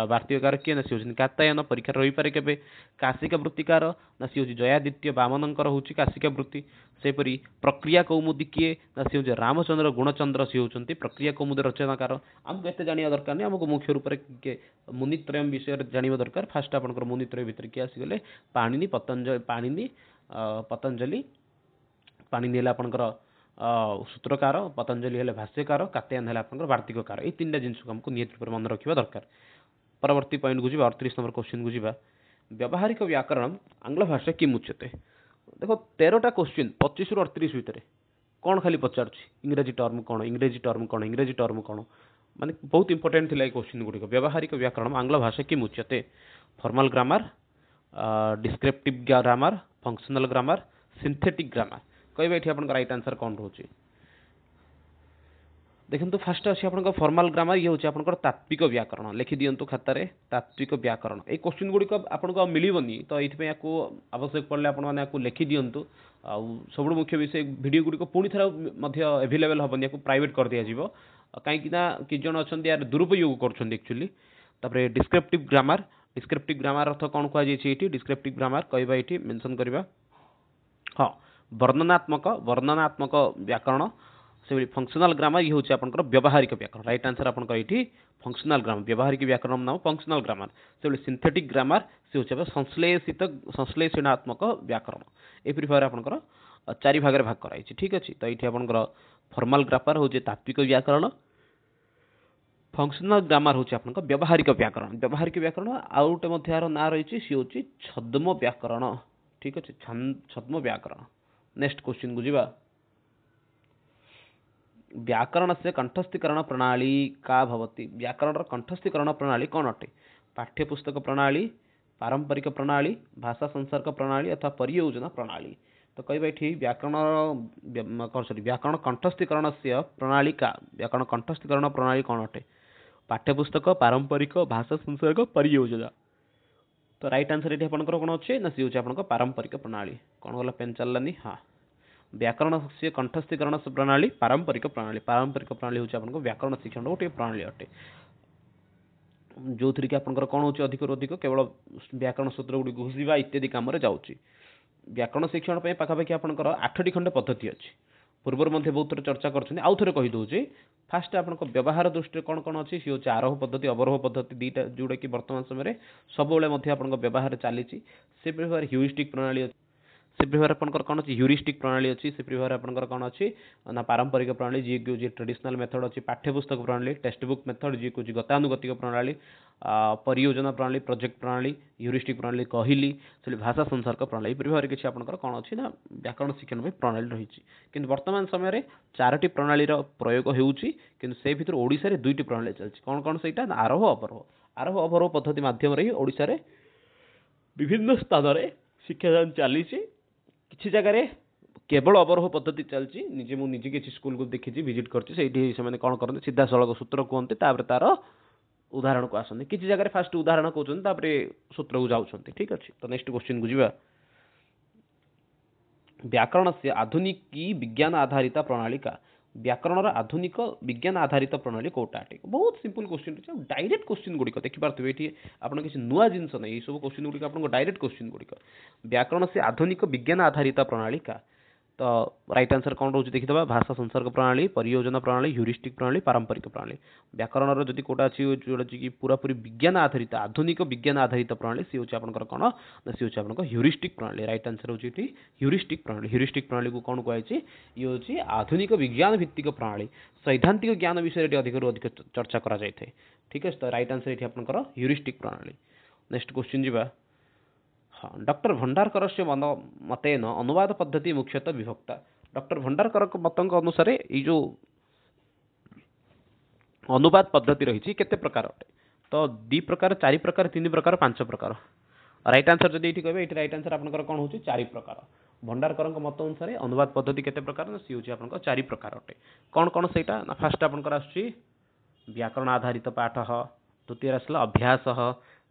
वार्तिककार किए ना सी हूँ कात्यायन, परीक्षा रही पारे केबे। काशिका वृत्तिकार ना सी हूँ जयादित्य बामनकर हूँ काशिका वृत्ति। सेपरी प्रक्रिया कौमुदी किए ना सी हूँ रामचंद्र गुणचंद्र सी होती प्रक्रिया कौमुदी रचनाकार। आमको एत जाना दरकार नहीं, आमको मुख्य रूप से मुनित्रय विषय जाना दरकार। फास्ट आपंकर मुनित्रय भितर किए आसीगले पाणिनि, पतंजलि, पाणिनि, पतंजलि, पाणिनि है आपंकर सूत्रकार, पतंजलि है भाष्यकार, कात्यायन है आपंकर वार्तिककार। ये तीन जिन को आमको नियत रूप मन रखा दरकार। परवर्ती पॉइंट को जी 38 नंबर क्वेश्चन को जी, व्यावहारिक व्याकरण आंग्ल भाषा किम उच्यते। देखो 13टा क्वेश्चन 25 रु 38 भितर कौन खाली पचार इंग्राजी टर्म कौन, इंग्राजी टर्म कौन, इंग्राजी टर्म कौन, माने बहुत इंपोर्टेंट थिला क्वेश्चन गुड़िक। व्यावहारिक व्याकरण आंग्ल भाषा किम उच्यते, formal grammar, descriptive grammar, functional grammar, synthetic grammar. कहबे ये आपन राइट आंसर कौन रोचे। देखो फास्ट अच्छे आप फॉर्मल ग्रामर, ये हूँ आप तात्विक व्याकरण। लिखि दिंतु खातार तात्विक व्याकरण। ये क्वेश्चन गुड़िक आपको मिलनी, तो ये आवश्यक पड़े आपको लिखि दिंतु। सब मुख्य विषय वीडियो गुड़िक पुणी थे एभेलेबल हेनी, या प्राइवेट कर दिया कहीं कि जन अच्छा यार दुरुपयोग कर एक्चुअली। तापर डिस्क्रिप्टिव ग्रामर, डिस्क्रिप्टिव ग्रामर अर्थ कौन कहुई, डिस्क्रिप्टिव ग्रामर कहवा ये मेंशन करवा, हाँ वर्णनात्मक, वर्णनात्मक व्याकरण। से फंक्शनल ग्रामर ये हूँ आपंकर व्यावहारिक व्याकरण। राइट आंसर आपंकर ये फंक्शनल ग्रामर, व्यावहारिक व्याकरण नाम फंक्शनल ग्रामर। से सिंथेटिक ग्रामर से हूँ संश्लेषित, संश्लेषणात्मक व्याकरण। एपरी भाव आपंकर 4 भाग भाग कराई। ठीक अच्छे, तो ये आपंकर फॉर्मल ग्रामर हूँ तात्विक व्याकरण, फंक्शनल ग्रामर हूँ आप व्यावहारिक व्याकरण। व्यावहारिक व्याकरण आउ गोटे यार ना रही सी हूँ छद्म व्याकरण। ठीक अच्छे, छद्म व्याकरण। नेक्स्ट क्वेश्चन को जीवा, व्याकरण से कंठस्थीकरण प्रणाली का भवति। व्याकरण कंठस्थीकरण प्रणाली कौन अटे। पाठ्यपुस्तक प्रणाली, पारंपरिक प्रणाली, भाषा संसर्ग प्रणाली अथवा परियोजना प्रणाली। तो कहबा ये व्याकरण कौन सॉरी व्याकरण कंठस्थीकरण से प्रणाली का, व्याकरण कंठस्थीकरण प्रणाली कौन अटे। पाठ्यपुस्तक, पारंपरिक, भाषा संसर्ग, परियोजना। तो राइट आंसर ये आपंकर कौन अच्छे ना सी हूँ आप पारंपरिक प्रणाली। कौन गला पेन चललानी, हाँ व्याकरण से कंठस्थीकरण प्रणाली, पारंपरिक प्रणाली। पारंपरिक प्रणाली हूँ आपको व्याकरण शिक्षण गोटे प्रणाली अटे, जो थी कि आपंकर कौन हो अधिक अधिक केवल व्याकरण सूत्र गुड़ी घोषा इत्यादि कम जाऊँगी। व्याकरण शिक्षण पाखापाखि आपंकर 8टी खंडे पद्धति अच्छी। पूर्व बहुत थोड़ा चर्चा कर आउ थे कहीदे। फास्ट आप व्यवहार दृष्टि कौन कौन अच्छी सी हूँ आरोह पद्धति, अवरोह पद्धति, दुईटा जोटा कि वर्तमान समय सब व्यवहार चली। से भाव ह्यूरिस्टिक प्रणाली, से प्रभाव आपंकर कौन अच्छी ह्यूरिस्टिक प्रणाली अच्छी। से प्रभाव आपंकर कौन अच्छी ना पारंपरिक प्रणाली जी कि ट्रेडिशनल मेथड अच्छी, पाठ्यपुस्तक प्रणाली, टेक्स्ट बुक मेथड जी कि गतानुगतिक प्रणाली, परियोजना प्रणाली, प्रोजेक्ट प्रणाली, ह्यूरिस्टिक प्रणाली कहली, से भाषा संसर्ग प्रणाली। प्रभाव किसी आपंकर कौन अच्छी ना व्याकरण शिक्षण प्रणाली रही। कि वर्तमान समय 4टी प्रणाली प्रयोग होउची, किंतु से भितर ओडिशा रे 2टी प्रणाली चलती। कौन कौन से आरोह अवरोह, आरोह अवरोह पद्धति माध्यम रे ओडिशा रे विभिन्न स्थान में शिक्षादान चली। किसी जगह केवल अवरोह पद्धति चलती। निजे मुझे किसी स्कूल को देखी विजिट कर कौन करते सीधा सड़क सूत्र कहते, तार उदाहरण को आसते। किसी जगह फास्ट उदाहरण कहते सूत्र को जाऊँच। ठीक अच्छे, तो नेक्स्ट क्वेश्चन को जीवा, व्याकरण से आधुनिक विज्ञान आधारित प्रणाली का। व्याकरण आधुनिक विज्ञान आधारित प्रणाली कौटा अटे। बहुत सिंपल क्वेश्चन अच्छे, डायरेक्ट क्वेश्चन गुड़िक देखिपे ये आप किसी नुआ जिनस नहीं, सब क्वेश्चन गुड़िक आप डायरेक्ट क्वेश्चन गुड़िक। व्याकरण से आधुनिक विज्ञान आधारित प्रणाली का, तो राइट आंसर कौन रोज देखिदबा भाषा संसर्ग प्रणाली परियोजना प्रणाली ह्यूरिस्टिक प्रणाली पारंपरिक प्रणाली व्याकरण रो जदी कोटा अछि जोडा कि पूरा पूरी विज्ञान आधारित आधुनिक विज्ञान आधारित प्रणाली सी होची आपनकर कोन ना सी होची आपनकर ह्यूरिस्टिक प्रणाली राइट आंसर होची एठी ह्यूरिस्टिक प्रणाली को कोन कहै छी ये होची आधुनिक विज्ञान भित्तिक प्रणाली सैद्धांतिक ज्ञान विषय रे अधिक रो अधिक चर्चा करा जाय थे ठीक है तो राइट आंसर एठी आपनकर ह्यूरिस्टिक प्रणाली नेक्स्ट क्वेश्चन जीवा हाँ डॉक्टर भंडारकर से मतेन अनुवाद पद्धति मुख्यतः विभक्ता डॉक्टर भंडारकर मतंग अनुसार ये जो अनुवाद पद्धति रही केते प्रकार अटे तो 2 प्रकार 4 प्रकार 3 प्रकार 5 प्रकार राइट आंसर जदि ये कहबे ये राइट आंसर आपनकर कोन होची 4 प्रकार भंडारकर मत अनुसार अनुवाद पद्धति केते प्रकार ना सी होची आपनकर 4 प्रकार अटे कोन कोन सेटा ना फर्स्ट आपनकर आछि व्याकरण आधारित पाठ द्वितीय आसला अभ्यास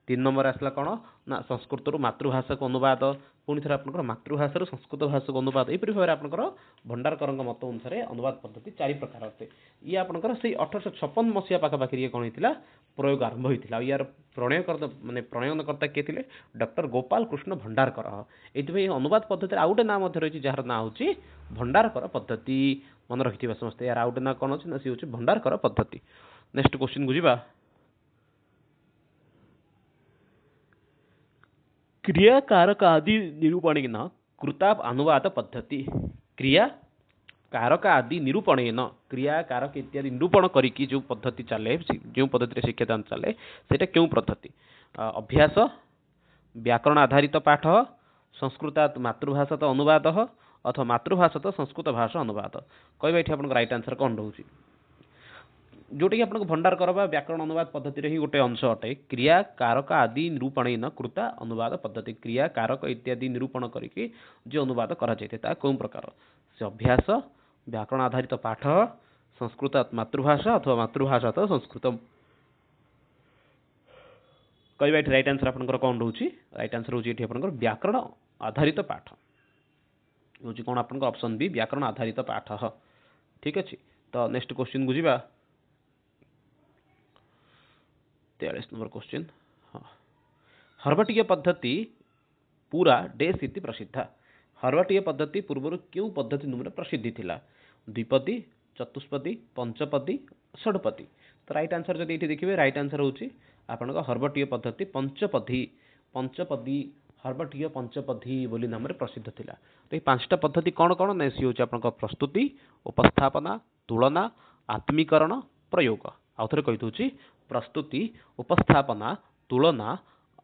3 नंबर आसला कौन ना संस्कृत मातृभाषा को अनुवाद पुणी थे आप मातृभाषा संस्कृत भाषा को अनुवाद यहपरी भाव में आपंकर भंडारकर मत अनुसार अनुवाद पद्धति 4 प्रकार अटे ये आपंकर से 1856 मसीहा पाखापाखि कौन होता प्रयोग आरंभ होता यार प्रणयकर्ता माने प्रणयनकर्ता किए थे डॉक्टर गोपाल कृष्ण भंडारकर ये अनुवाद पद्धति आउ गोटे नाम रही जार ना हूँ भंडारकर पद्धति मन रखिथिबा समस्ते यार आउ गोटे ना कौन अच्छी ना सी हूँ भंडारकर पद्धति नेक्स्ट क्वेश्चन को जीवा क्रिया कारक आदि निरूपणेन कृता अनुवाद पद्धति क्रिया कारक आदि निरूपणेन क्रिया कारक इत्यादि निरूपण करिकी जो पद्धति चले जो पद्धति शिक्षादान चले सेटा क्यों पद्धति अभ्यास व्याकरण आधारित पाठ संस्कृत मातृभाषा अनुवाद अथवा मातृभाषा संस्कृत भाषा अनुवाद कहबा एठी आपन राइट आंसर कोन रहउची जोटा कि आपको भंडारकर व्याकरण अनुवाद पद्धति ही गोटे अंश अटे क्रिया कारक आदि निरूपणेन कृता अनुवाद पद्धति क्रिया कारक इत्यादि निरूपण करके जो अनुवाद करा जायते कौन प्रकार से अभ्यास व्याकरण आधारित पाठ संस्कृत मातृभाषा अथवा मातृभाषा तो संस्कृत कहबा ये राइट आंसर आपनकर कौन रोची राइट आंसर होची एठी आपनकर व्याकरण आधारित पाठ होची कौन आपनकर ऑप्शन बी व्याकरण आधारित पाठ ठीक अछि तो नेक्स्ट क्वेश्चन बुझिबा 43 नंबर क्वेश्चन हाँ हर्वटीय पद्धति पूरा डेस इति प्रसिद्धा हर्वटीय पद्धति पूर्व क्यों पद्धति नुमरे प्रसिद्धि थिला द्विपदी चतुष्पदी पंचपदी षडपदी तो राइट आंसर जब ये देखिए राइट आंसर होची आपन हर्वटीय पद्धति पंचपदी हर्वटीय पंचपदी बोली नाम प्रसिद्ध थिला तो ये 5टा पद्धति कौन कौन ना सी होची आपन प्रस्तुति उपस्थापना तुलना आत्मीकरण प्रयोग आउ थे कही दूची प्रस्तुति उपस्थापना तुलना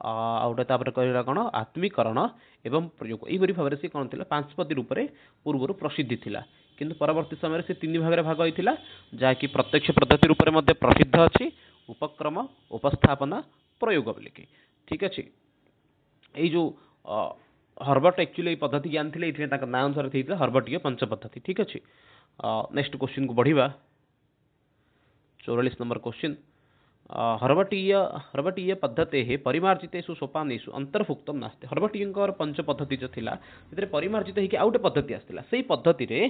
आउटे कहला कौन आत्मीकरण एवं प्रयोग यही भाव में सी कौन थी 5 पदी रूप से पूर्व प्रसिद्धि थिला किंतु परवर्ती समय से 3 भाग में भाग होता जहाँकि प्रत्यक्ष पद्धति रूप में प्रसिद्ध अच्छी उपक्रम उपस्थापना प्रयोग बोलिकी ठीक अच्छे यही जो हर्बर्ट एक्चुअली पद्धति ज्ञान थे ये ना अनुसार थी हर्बर्टीय पंच पद्धति ठीक अच्छे नेक्स्ट क्वेश्चन को बढ़िया 44 नंबर क्वेश्चन हर्वटीय पद्धते परिमार्जितेषु सोपानेषु अंतर्भुक्त नास्ति हर्वटीय पंच पद्धति जो थिला सेतरे परिमार्जित होइके आउटे पद्धति आस्तिला सेही पद्धति रे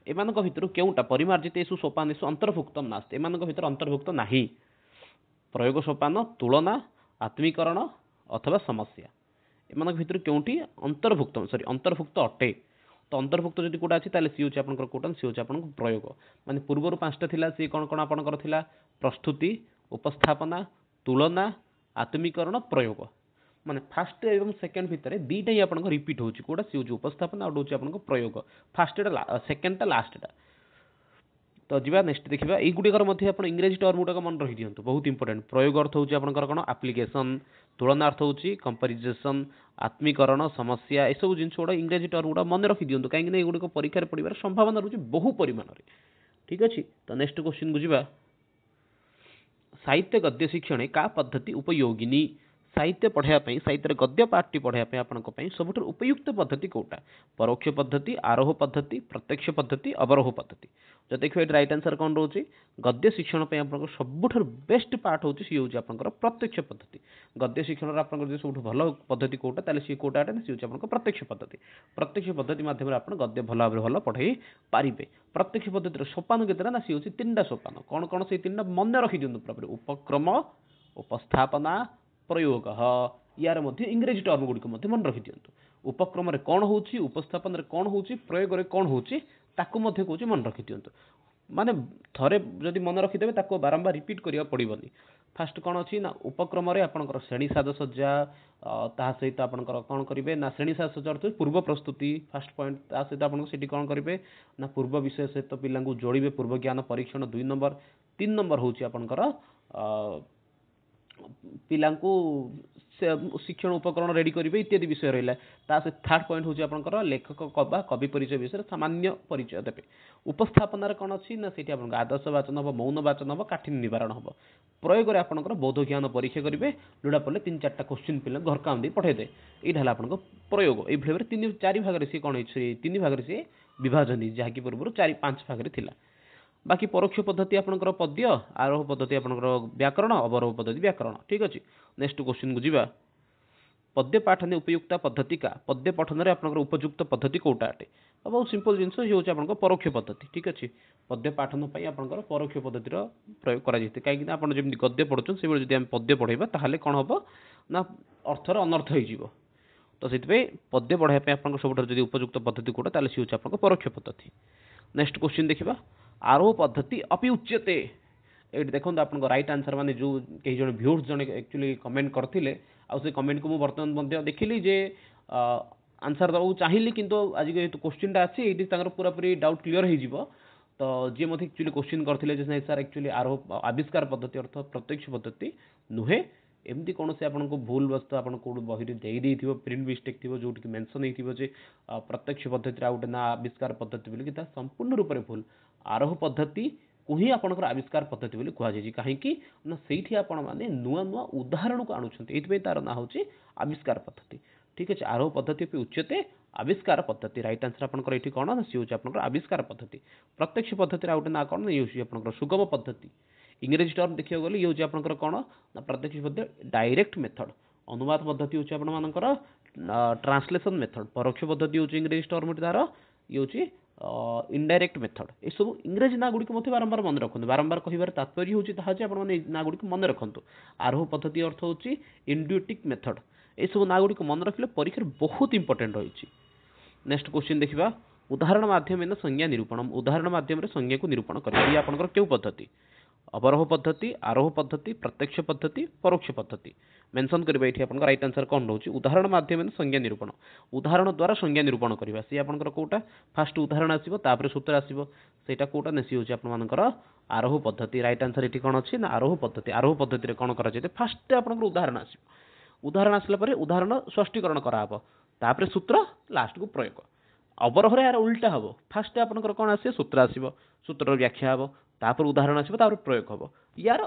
एमानक भितरु केउटा परिमार्जितेषु सोपानेषु अंतर्भुक्त नास्ति एमानक भितर अंतर्भुक्त नाही प्रयोग सोपान तुलना आत्मीकरण अथवा समस्या एमानक भितरु केउटी अंतर्भुक्त अटे तो अंतर्भुक्त जदि कोटा अछि ताले सी होछि आपनकर कोटन सी होछि आपनकर प्रयोग माने पूर्व 5टा थिला सी कोन कोन आपनकर थिला प्रस्तुति उपस्थापना तुलना आत्मीकरण प्रयोग माने फर्स्ट एवं सेकंड भितर दीटा ही आपन रिपीट होची कोडा सी होची उपस्थापना और होची आपन प्रयोग फर्स्ट टा सेकंड टा लास्ट टा तो जीवा नेक्स्ट देखिबा एई गुडी कर मध्ये आपन इंग्लिश टर्म गुडा मन रहि दियंतु बहुत इंपोर्टेंट प्रयोग अर्थ होची आपन कोन एप्लीकेशन तुलना अर्थ होची कंपैरिजन आत्मीकरण समस्या ए सब जिंस गुडा इंग्लिश टर्म गुडा मन रखि दियंतु काहे कि नै गुडी को परीक्षा रे पडिबार संभावना रहउची बहु परिमाण रे ठीक अछि तो नेक्स्ट क्वेश्चन बुझिबा साहित्य गद्य शिक्षण का पद्धति उपयोगिनी साहित्य पढ़ाई साहित्य गद्य पाठटी पढ़ाई आपंप सबुठ उपयुक्त पद्धति कौटा परोक्ष पद्धति आरोह पद्धति प्रत्यक्ष पद्धति अवरोह पद्धति जो देखिए राइट आंसर कौन रोचे गद्य शिक्षण आप सबुठ बेस्ट पार्ट होची सी होची आपनकर प्रत्यक्ष पद्धति गद्य शिक्षण आपनकर सबुठ भल पद्धति कौटा ताले सी कौटा सी होची आपनकर प्रत्यक्ष पद्धति माध्यम आप गद्य भल भाव भल पढ़ाई पारिबे प्रत्यक्ष पद्धति सोपान केतरा ना सी होची 3टा सोपान कौन कौन से 3टा मन रखि दियंतु प्रॉपर उपक्रम उपस्थापना प्रयोग यार मध्य इंग्रेजी टर्म गुड़िक मन रखि दियंतु उपक्रम रे कौन होउची उपस्थापन रे कौन होउची प्रयोग रे कौन होउची ताकू मध्य कहूची मन रखि दियंतु माने थरे जदि मन रखि देबे ताको बारंबार रिपीट करिया पड़िबनी फास्ट कौन अछि ना उपक्रम रे आपनकर श्रेणी साजसज्जा ता सहित आपनकर कौन करिवे ना श्रेणी साजसज्जा अर्थ पूर्व प्रस्तुति फर्स्ट पॉइंट ता सहित आपन सेठी कौन करिवे ना पूर्व विषय सहित पिलांगु जोड़िबे पूर्व ज्ञान परीक्षण 2 नंबर 3 नंबर होउची आपनकर पिलांकु शिक्षण उपकरण रेडी करिवे इत्यादि विषय रहिला ता से थर्ड पॉइंट होची आपनकर लेखक कबा कवि परिचय विषय सामान्य परिचय देबे उपस्थापन रे कोन अछि ना सेठी आपन आदर्श वाचन हबो मौन वाचन हबो काठिन्य निवारण हबो प्रयोग रे आपनकर बोध ज्ञान परीक्षा करिवे जोडा पले 3-4टा क्वेश्चन पिला घर काम दे पठै दे एटा हला आपनकर प्रयोग ए भले 3-4 भाग रे से कोन अछि 3 भाग रे से विभाजन जहा कि पूर्व 4-5 भाग रे थिला बाकी परोक्ष पद्धति आपनकर पद्य आरोह पद्धति आपनकर व्याकरण अवरोह पद्धति व्याकरण ठीक अछि नेक्स्ट क्वेश्चन को जीवा पद्य पाठन उपयुक्त पद्धति का पद्य पठन रे आपनकर उपयुक्त पद्धति कोटा अटे बहुत सिंपल जिंस हे होची आपनकर परोक्ष पद्धति ठीक अछि पद्य पाठन पई आपनकर परोक्ष पद्धति रो प्रयोग करा जैते काई कि आपन जेमि गद्य पढुछन से बेले जदि हम पद्य पढैबा ताहाले कोन हबो ना अर्थर अनर्थ होई जीवो तो सेतबे पद्य पढाय पे आपनकर सबटर जदि उपयुक्त पद्धति कोटा ताले सी होची आपनकर परोक्ष पद्धति नेक्स्ट क्वेश्चन देखिबा आरोह पद्धति अपि उच्यते एट देखो आपन राइट आंसर माने जो कई जन व्यूअर्स जने एक्चुअली कमेंट करथिले आ से कमेंट को मु वर्तमान मध्ये देखिली जे आंसर दउ चाहिली किंतु आज के तो क्वेश्चन टा अछि एटी तांगर पूरा पूरी डाउट क्लियर हे जिवो तो जे मथे एक्चुअली क्वेश्चन करथिले जे नहीं सर एक्चुअली आरोह आविष्कार पद्धति अर्थ प्रत्यक्ष पद्धति नुहे एमती कौन से आपन को भूल वस्तु आपन को बही दे देथिबो प्रिंट मिस्टेक थिबो जोटी कि मेंशन हेथिबो जे प्रत्यक्ष पद्धति आ उटे ना आविष्कार पद्धति बोली कि ता संपूर्ण रूप रे भूल आरोह पद्धति को ही आपनकर आविष्कार पद्धति बोली कुहा जाय काहे कि ना सेठी आपन माने नुआ नुआ उदाहरण को आनुछंती एतबे तार ना होची आविष्कार पद्धति ठीक अछि आरोह पद्धति पे उच्यते आविष्कार पद्धति राइट आंसर आपनकर एठी कोन ना सी होची आपनकर आविष्कार पद्धति प्रत्यक्ष पद्धति आ उटे ना कोन ये होची आपनकर सुगम पद्धति इंग्रेजी टर्म देखियो गले ये होची आपनकर कोन ना प्रत्यक्ष पद्धति डायरेक्ट मेथड अनुवाद पद्धति होची आपन मानकर ट्रांसलेशन मेथड परोक्ष पद्धति होची इंग्रेजी टर्म तार ये होची इनडायरेक्ट मेथड ए सब इंग्रेजी ना गुडी को मते बारंबार मन रखंतु बारंबार कहिबार तात्पर्य होची ताहा जे आपण माने ना गुडी को मन रखंतु आरोह पद्धति अर्थ होची इंड्यूटिक मेथड ए सब ना गुडी को मन रखले परीक्षा बहुत इंपोर्टेंट होईची नेक्स्ट क्वेश्चन देखिबा उदाहरण माध्यमेन संज्ञा निरूपण उदाहरण माध्यम रे संज्ञा को निरूपण करिया ये आपनकर केउ पद्धति अवरोह पद्धति आरोह पद्धति प्रत्यक्ष पद्धति परोक्ष पद्धति मेंशन करबा एठी आपन राइट आंसर कोन रहउची उदाहरण माध्यम संज्ञा निरूपण उदाहरण द्वारा संज्ञा निरूपण करबा से आपनकर कोटा फर्स्ट उदाहरण आसीबो तापर सूत्र आसीबो सेटा कोटा नेसी होची आपन मानकर आरोह पद्धति राइट आंसर एठी कोन अछि ना आरोह पद्धति रे कोन करा जेते फर्स्ट आपनकर उदाहरण आसीबो उदाहरण आसला परे उदाहरण स्पष्टीकरण करा हबो तापर सूत्र लास्ट को प्रयोग अवरोह रे यार उल्टा हबो फर्स्ट आपनकर कोन आसी सूत्र आसीबो सूत्र व्याख्या हबो तापर उदाहरण आसीबो तापर प्रयोग हबो यार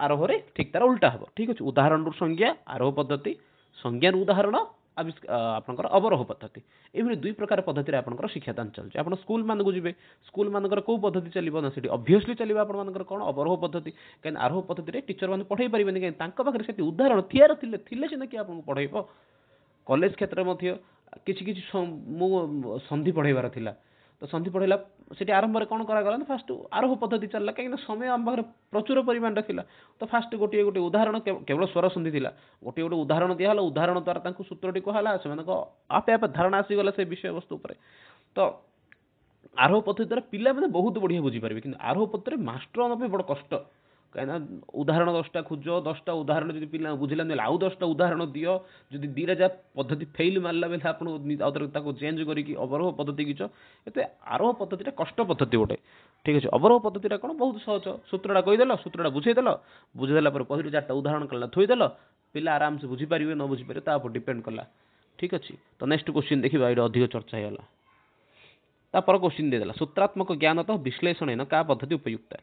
आरोह रे ठीक तार उल्टा हबो ठीक अछि उदाहरण रु संज्ञा आरोह पद्धति संज्ञा उदाहरण आपनकर अवरोह पद्धति एभली दुई प्रकार पद्धति रे आपनकर शिक्षादान चलजे आपन स्कूल मान को जिवे स्कूल मानकर को पद्धति चलिबो ना सेठी ऑब्वियसली चलिबो आपन मानकर कोन अवरोह पद्धति केन आरोह पद्धति रे टीचर माने पढाई परिबेनी केन तांका पाखरे सेठी उदाहरण थियर थिले सिना कि आपन पढाइबो कॉलेज क्षेत्र मध्ये किछि किछि संधि पढाइबार थिला तो संधि पढ़ेला सेठी आरंभ रे कोन करा गला ना फास्ट आरोह पद्धति चलला काहे ना समय हम बाहर प्रचुर परिमाण रखिला तो फास्ट गोटे गोटे उदाहरण केवल स्वर संधि थिला गोटे गोटे उदाहरण दिया हला उदाहरण द्वारा तांको सूत्रटी कहला से माने को आपे आपे धारणा आसी गला से विषय वस्तु ऊपर तो आरोह पद्धति द्वारा पिला माने बहुत बढ़िया बुझी पारबे किंतु आरोह पद्धति रे मास्टर न पे बड़ कष्ट कहना उदाहरण 10टा खोज 10टा उदाहरण जदि पिला बुझिला नै आउ 10टा उदाहरण दियो जदि दीरा जा पद्धति फेल मारला बेला आपण आउतर ताको चेंज करी कि अवरोह पद्धति किछ एते आरोह पद्धति रे कष्ट पद्धति गोटे ठीक अछि अवरोह पद्धति रे कोन बहुत सहज सूत्रडा कहि देलो सूत्रडा बुझै देलो बुझै देला पर पहिरु 4टा उदाहरण कला थोइ देलो पिला आराम से बुझी परिबे न बुझी परिबे ता पर डिपेंड कला ठीक अछि तो नेक्स्ट क्वेश्चन देखिबा एटा अधिक चर्चा हैला ता पर क्वेश्चन दे देला सूत्रात्मक ज्ञान तो विश्लेषण न का पद्धति उपयुक्त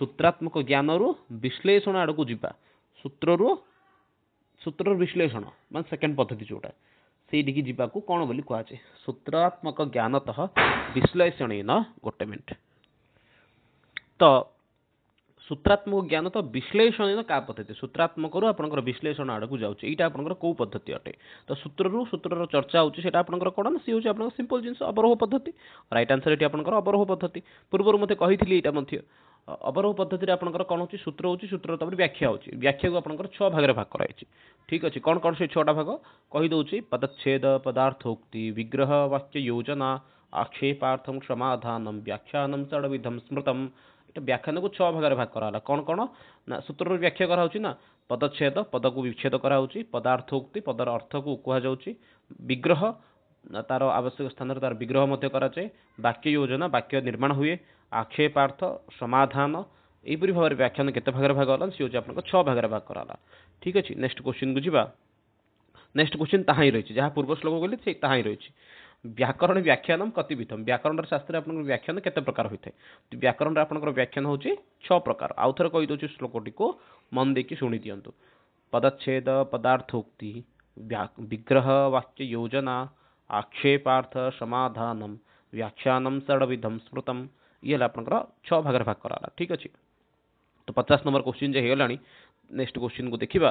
सूत्रात्मक ज्ञान रु विश्लेषण आड़ को जीवा सूत्र विश्लेषण मान सेकंड पद्धति जोटा से दिकी जीवा को कोन बोली कहआ छै सूत्रात्मक ज्ञानतः विश्लेषण न गोटे मिनिट तो सूत्रात्मक ज्ञान तो विश्लेषण का पद्धति सूत्रात्मक रु आपनकर विश्लेषण आड़ को जाउछ एटा आपनकर को पद्धति अटे तो सूत्रर चर्चा होउछ सेटा आपनकर कोन सी होउछ आपनकर सिंपल जिंस अवरोह पद्धति राइट आंसर एटी आपनकर अवरोह पद्धति पूर्व मते कहिथिली एटा मध्य अवरोह पद्धति आपंकर कौन हो सूत्र हो सूत्र तब व्याख्या हो व्याख्या को आपंकर 6 भाग भाग कराई ठीक अच्छे कौन कौन से 6टा भाग कहीदे पदच्छेद पदार्थोक्ति विग्रह वाक्य योजना आक्षेपार्थम समाधानम व्याख्यानम षड्विधम स्मृतम ये व्याख्यान को 6 भाग भाग कराला कौन कौन ना सूत्र व्याख्या कराऊँ ना पदच्छेद पद को विच्छेद कराऊँ पदार्थोक्ति पदर अर्थ को कहुच्छी विग्रह तार आवश्यक स्थान तार विग्रह मध्य कराए वाक्य योजना वाक्य निर्माण हुए आक्षेपार्थ समाधान यहीपरी भाव में व्याख्यान केते भाग भाग गला सी हूँ आप 6 भाग भाग कराला ठीक अच्छे नेक्स्ट क्वेश्चन को जीवा नेक्स्ट क्वेश्चन ताहा ही रही जहाँ पूर्व श्लोक कहली से ताहा ही रही व्याकरण व्याख्यानम कतिविधम व्याकरण शास्त्र आप व्याख्यान केते प्रकार होता है व्याकरण आपंकर व्याख्यान हूँ 6 प्रकार आउ थे कहीदे श्लोकटी को मन देकी शुणी दिंतु पदच्छेद पदार्थोक्ति विग्रह वाक्य योजना आक्षेपार्थ समाधानम व्याख्यानम षड्विधम स्मृतम ये आपंकर 6 भाग भाग कराला ठीक अच्छे तो 50 नंबर क्वेश्चन जो होगा नेक्स्ट क्वेश्चन को देखा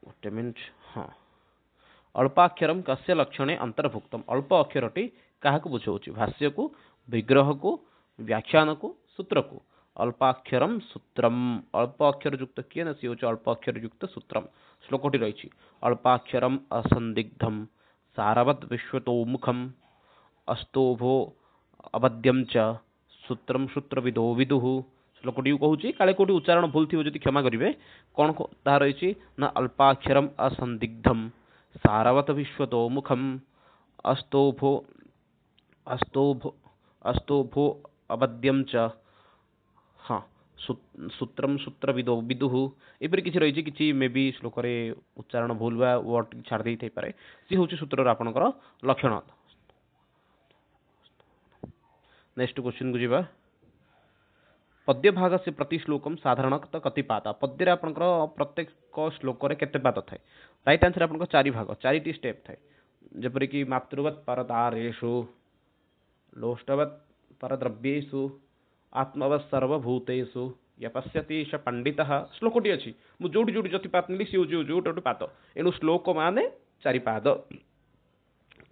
गोटे मिनट हाँ अल्पाक्षरम कस्य लक्षणे अंतर्भुक्तम अल्प अक्षरटी क्या बुझाऊँ भाष्य को विग्रह को व्याख्यान को सूत्र को अल्पाक्षरम सूत्रम अल्प अक्षर युक्त किए ना सी हूँ अल्प अक्षर युक्त सूत्रम श्लोकटी रही अल्पाक्षरम असंदिग्धम सारवत विश्वतोमुखम अस्तोभो अवध्यम च सूत्रम सूत्रविदो विदु श्लोकटी कहूँ काले कोटी उच्चारण भूल थी जब क्षमा करेंगे कौन ताहा रही ना अल्पाक्षरम असंदिग्धम सारवत विश्वतोमुखम अस्तोभो अस्तोभो अस्तोभो अवध्यम च हाँ सूत्रम सूत्रविदो विदु एपरी किसी रही कि मे बी श्लोक उच्चारण भूल बा वर्ड छाड़ दे पारे सी हूँ सूत्र आपंकर लक्षण नेक्स्ट क्वेश्चन को जीवा पद्य भाग से प्रति श्लोकम साधारणतः कतिपात पद्य आपंकर प्रत्येक श्लोक केते पात थाए राइट आंसर आपंकर 4 भाग 4टी स्टेप थाए जपरिक मातृवत् परतारेषु लोष्टवत् परद्रव्येषु आत्मवत् सर्वभूतेषु यपश्यति स पंडितः श्लोकटी अच्छी मुझे जोटी जोटी जति पात नी सी हूँ जोटे पात एणु श्लोक माने 4 पाद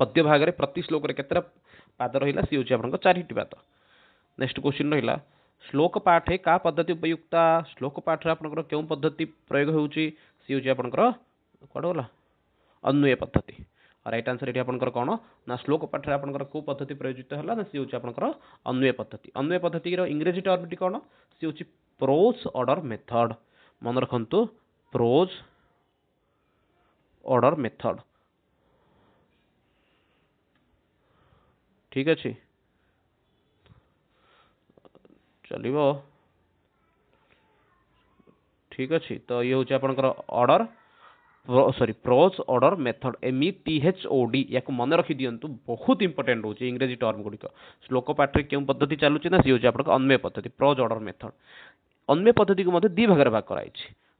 पद्य भाग में प्रति श्लोक केतटा पाद रहा सी हूँ आप 4टी पाद नेक्स्ट क्वेश्चन रहा श्लोक पाठे का पद्धति उपयुक्ता श्लोक पाठ आपंकर क्यों पद्धति प्रयोग होची सी हूँ आपंकर कौन गला अन्वय पद्धति राइट आंसर ये आपंकर कौन ना श्लोक पाठ आपंकर को पद्धति प्रयोजित है ना सी हूँ आपंकर अन्वय पद्धति इंग्रेजी टर्मटी कौन सी हूँ प्रोज ऑर्डर मेथड मन रखु प्रोज ऑर्डर मेथड ठीक अच्छे चलो ठीक अच्छे तो ये हूँ आपंकर order sorry pros order method METHOD या मन रखी दिंतु बहुत इंपोर्टेंट हो इंग्रेजी टर्म गुड़िक श्लोक पाठ में क्यों पद्धति चलुची ना सी हूँ आप अन्वय पद्धति प्रोज ऑर्डर मेथड अन्वय पद्धति को 2 भाग भाग कराई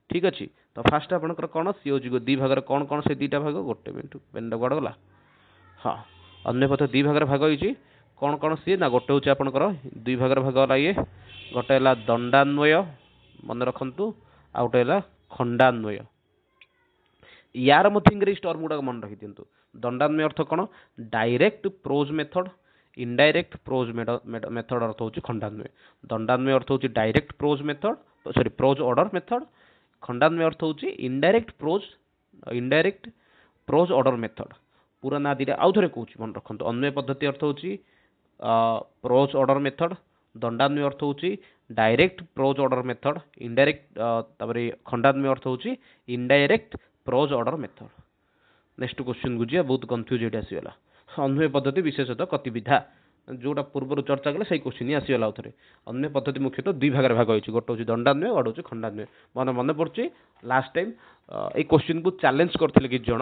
ठीक अच्छे तो फास्ट आपंकर कौन सी हूँ 2 भाग कौन कौन से 2टा भाग गोटे मिनट पेन गुड़ गला हाँ अन्वय पद्धति 2 भाग भाग होती कौन कौन सी ना गोटे हूँ आपंकर 2 भाग भाग गला ये गोटे है दंडान्वय मन रखु आ गोटे है खंडान्वय यार मध्य इंग्रेजी टर्म गुड़ा मन रखी दिंतु दंडान्वय अर्थ कौन direct prose method indirect prose method अर्थ हूँ खंडान्वय दंडान्वय अर्थ हूँ direct prose method sorry pros order method खंडान्वय अर्थ हूँ इनडायरेक्ट प्रोज ऑर्डर मेथड पूरा ना दीटा आउ थे कौन मन रखु अन्वय पद्धति अर्थ हूँ प्रोज ऑर्डर मेथड दंडान्वय अर्थ हूँ direct prose order method indirect खंडान्वय अर्थ हूँ indirect prose order method next question को जी बहुत कन्फ्यूज ये आसीगला अन्वय पद्धति विशेषतः कतिविधा जोटा पूर्व चर्चा कले से क्वेश्चन ही आसीगला आउ थे अन्वय पद्धति मुख्यतः 2 भाग भाग होती गोटे हूँ दंडान्वय गोटे हूँ खंडान्वय मैंने मन पड़े लास्ट टाइम ये क्वेश्चन को चैलेंज करते कि जन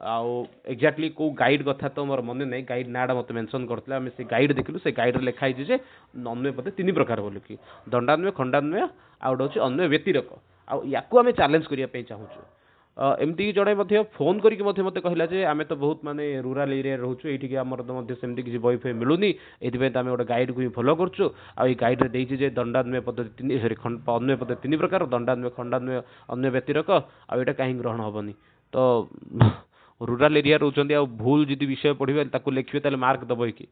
आउ एक्जाक्टली को गाइड कथा तो मोर मन नहीं गाइड नाटा मत मेंशन करते आम से गाइड देखिलु से गाइड लिखाई जे अन्वय पद्धति 3 प्रकार बोल कि दंडान्वय खंडान्वय आ गोटे हूँ अन्वय व्यतिरक आउ आम चैलेंज करने चाहूँ एमती जड़े फोन करके मत कहला जे आम तो बहुत माने रूराल एरिया रोचु ये आमर तो सेमती किसी बही फही मिलूनी ये आम गोटे गाइड को ही फॉलो करूँ आई गाइड में देखे दंडान्वय पद्धति सॉरी अन्वय पद्धति 3 प्रकार दंडान्वय खंडान्वय अन्वय व्यतिरक आईटा कहीं ग्रहण हेनी तो रूराल एरिया रोचंदी आ भूल जी विषय पढ़े ताको लिखिए ताले मार्क दब कि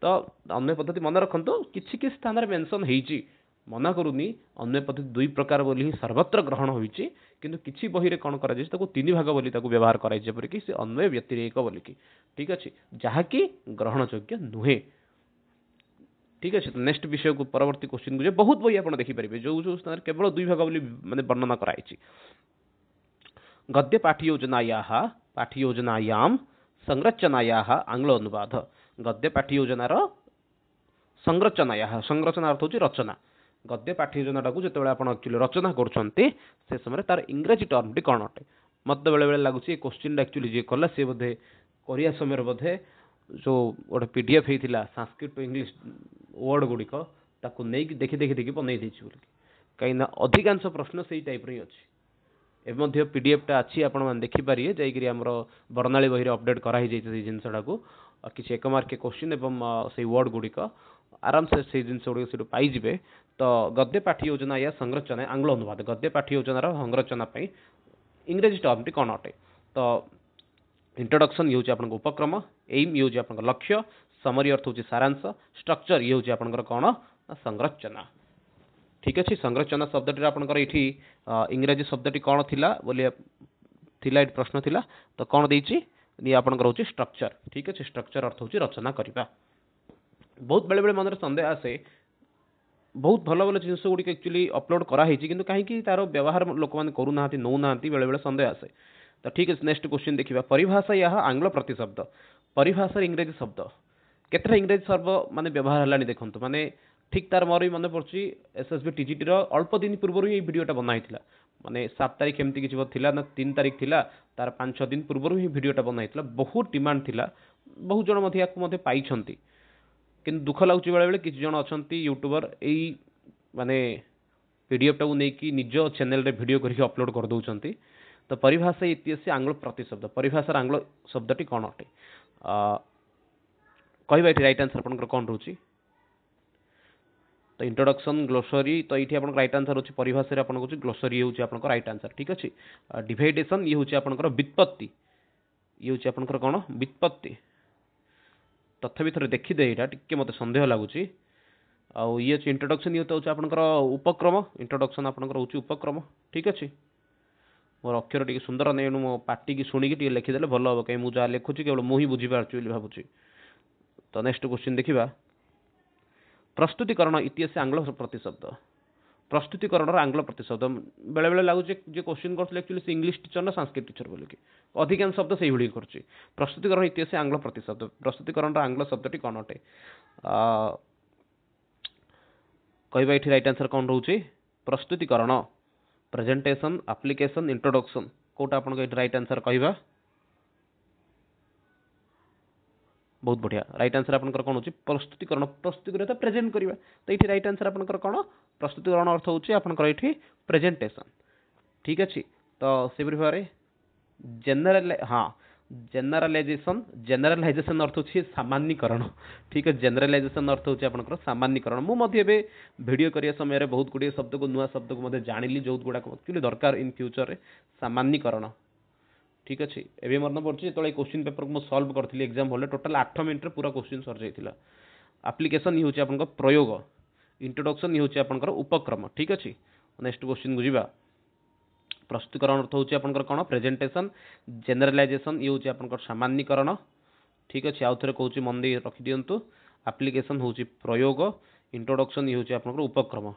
तो अन्वय पद्धति मन रखु किसी किसी स्थान में मेंशन होती मना करूनी अन्वय पद्धति दुई प्रकार बोली ही सर्वत्र ग्रहण होइछि किंतु किछि बही रे कोन करा ताको तीन भाग बोली ताको व्यवहार कराइ जेपर कि से अन्वय व्यतिरेक बोली कि ठीक अछि जहा कि ग्रहण योग्य नुहे ठीक अछि। नेक्स्ट विषय को परवर्ती क्वेश्चन को जे बहुत बही आपण देखि परिबे जो स्थान केवल दुई भाग बोली माने वर्णना कराइछि। गद्य पाठ्य योजनायाम संरचनायाः आंग्ल अनुवाद गद्य पाठ्य योजनार संरचना अर्थ होची रचना गद्य पाठ्य योजना को जिते आप एक्चुअली रचना करछंती से समय तार इंग्रजी टर्म टी कौन अटे मत बेले बेले लगुच क्वेश्चन एक्चुअली जे कला सी बोधे करिया समय बोधे जो गोटे पीडीएफ होता संस्कृत टू इंग्लिश वर्ड गुड़िक ताकू नहीं देखि देखि देखि बनई देछि बोली कहीं अधिकांश प्रश्न से टाइप रे अछि एवं पीडीएफ टा अच्छी आपण मैंने देखिपारे जाइए आम बर्णाली बही अपडेट कराई जिनसा को किसी एक मार्क क्वेश्चन एवं से वर्ड गुड़िक आराम से जिन गुड़ पाइबे। तो गद्य पाठ्य योजना या संरचना आंग्ल अनुवाद गद्य पाठ्य योजनार संरचना इंग्रेजी टर्म टी कौन अटे तो इंट्रोडक्शन ये हूँ आपन उपक्रम एम ये हूँ आपन लक्ष्य समरी अर्थ हूँ सारांश स्ट्रक्चर ये हूँ आपन कौन संरचना ठीक अच्छे। संरचना शब्द आपंकर ये इंग्राजी शब्द कौन थिला बोली थिला प्रश्न थिला तो कौन देछि ये आपंकर हूँ स्ट्रक्चर ठीक अच्छे स्ट्रक्चर अर्थ हूँ रचना करने बहुत बेले बेले मन सन्देह आसे बहुत भल भल जिन गुड़िक एक्चुअली अपलोड कराई कि कहीं तार व्यवहार लोक मैंने करूना नौना बेले बेले सन्देह आसे तो ठीक है। नेक्स्ट क्वेश्चन देखा परिभाषा यह आंग्ल प्रतिशब्द परिभाषा इंग्रेजी शब्द केतटा इंग्रेजी शब्द माने व्यवहार है देखो माने ठीक तार मोर भी मन पड़ी एसएसबी टीजीटी अल्प दिन पूर्व ही वीडियोटा बनाई माने 7 तारीख एमती किसी थिला ना 3 तारीख थिला तार 5-6 दिन पूर्व ही वीडियोटा बनाई बहुत डिमांड थिला बहुत जन या पाई किंतु दुख लगुच बेले बेले किसी जन अच्छा यूट्यूबर यही माने पीडीएफ टाक नहीं निज चैनल रे वीडियो करके अपलोड कर दौरान तो परिभाषा इतिहास आंग्ल प्रतिशब्द परिभाषार आंग्ल शब्दटी कौन अटे कहवा ये रईट आंसर आप कौन रोचे तो इंट्रोडक्शन ग्लोसरी तो ये आप रईट आंसर हो परिभाषा आप ग्लोसरी हूँ आप रईट आंसर ठीक अच्छे। डिवाइडेशन ये हूँ आप व्युत्पत्ति ये हूँ आप कौन व्युत्पत्ति तथापि थोड़े देखीदे यहाँ टी मत सन्देह लगुच आउ ये इंट्रोडक्शन ये हूँ आपंकर उपक्रम इंट्रोडक्शन आपंकर हूँ उपक्रम ठीक अच्छे। मोर अक्षर टी सुंदर नहीं मो पार्टी की शुणिकी लिखिदे भल हम कहीं मुझे लिखुची केवल मुझे बुझीपार्ची भावुची। तो नेक्स्ट क्वेश्चन देखा प्रस्तुतिकरण इतिहास आंग्ल प्रतिशब्द प्रस्तुतिकरण आंग्ल प्रतिशब्द बेले बेले लगुच जो क्वेश्चन करते एक्चुअली से इंग्लिश टीचर ना संस्कृत टीचर बोलिकी अधिकांश शब्द से भाई कर प्रस्तुतिकरण इतिहास आंग्ल प्रतिशब्द प्रस्तुतिकरण आंग्ल शब्दटी कौन अटे कहवा ये रईट आंसर कौन रोचे प्रस्तुतिकरण प्रेजेंटेशन एप्लिकेशन इंट्रोडक्शन कोटा आपन रईट आंसर कहवा बहुत बढ़िया रईट आंसर आपंकर कौन हो प्रस्तुतिकरण प्रस्तुति तो प्रेजेंट करवा तो ये रईट आंसर आपंकर कौन प्रस्तुतिकरण अर्थ होची आपंकर ये प्रेजेंटेशन ठीक अच्छे। तो से भाव जेनरल हाँ जेनरलाइजेशन अर्थ होची सामान्यकरण ठीक है जेनरलाइजेशन अर्थ होची आपंकर सामान्यकरण मुझे वीडियो करिया समय बहुत गुड़िए शब्द को नुआ शब्द को जानिली जो गुड़ाक एक्चुअली दरकार इन फ्यूचर सामान्यकरण ठीक अच्छे। एवं मन पड़े जो क्वेश्चन पेपर को सल्व करी एग्जाम हॉल टोटाल 8 मिनट पूरा क्वेश्चन सर जाइए एप्लिकेशन ये हूँ आप प्रयोग इंट्रोडक्शन ये हूँ आप उपक्रम ठीक अच्छे। नेक्स्ट क्वेश्चन को जावा प्रस्तुतिकरण अर्थ होची आपंकर कौन प्रेजेंटेशन जेनरलाइजेशन ये हूँ आप सामान्यकरण ठीक अच्छे आउ थे कहूँ मन दे रखी दिंतु एप्लिकेशन हूँ प्रयोग इंट्रोडक्शन ये हूँ आप उपक्रम।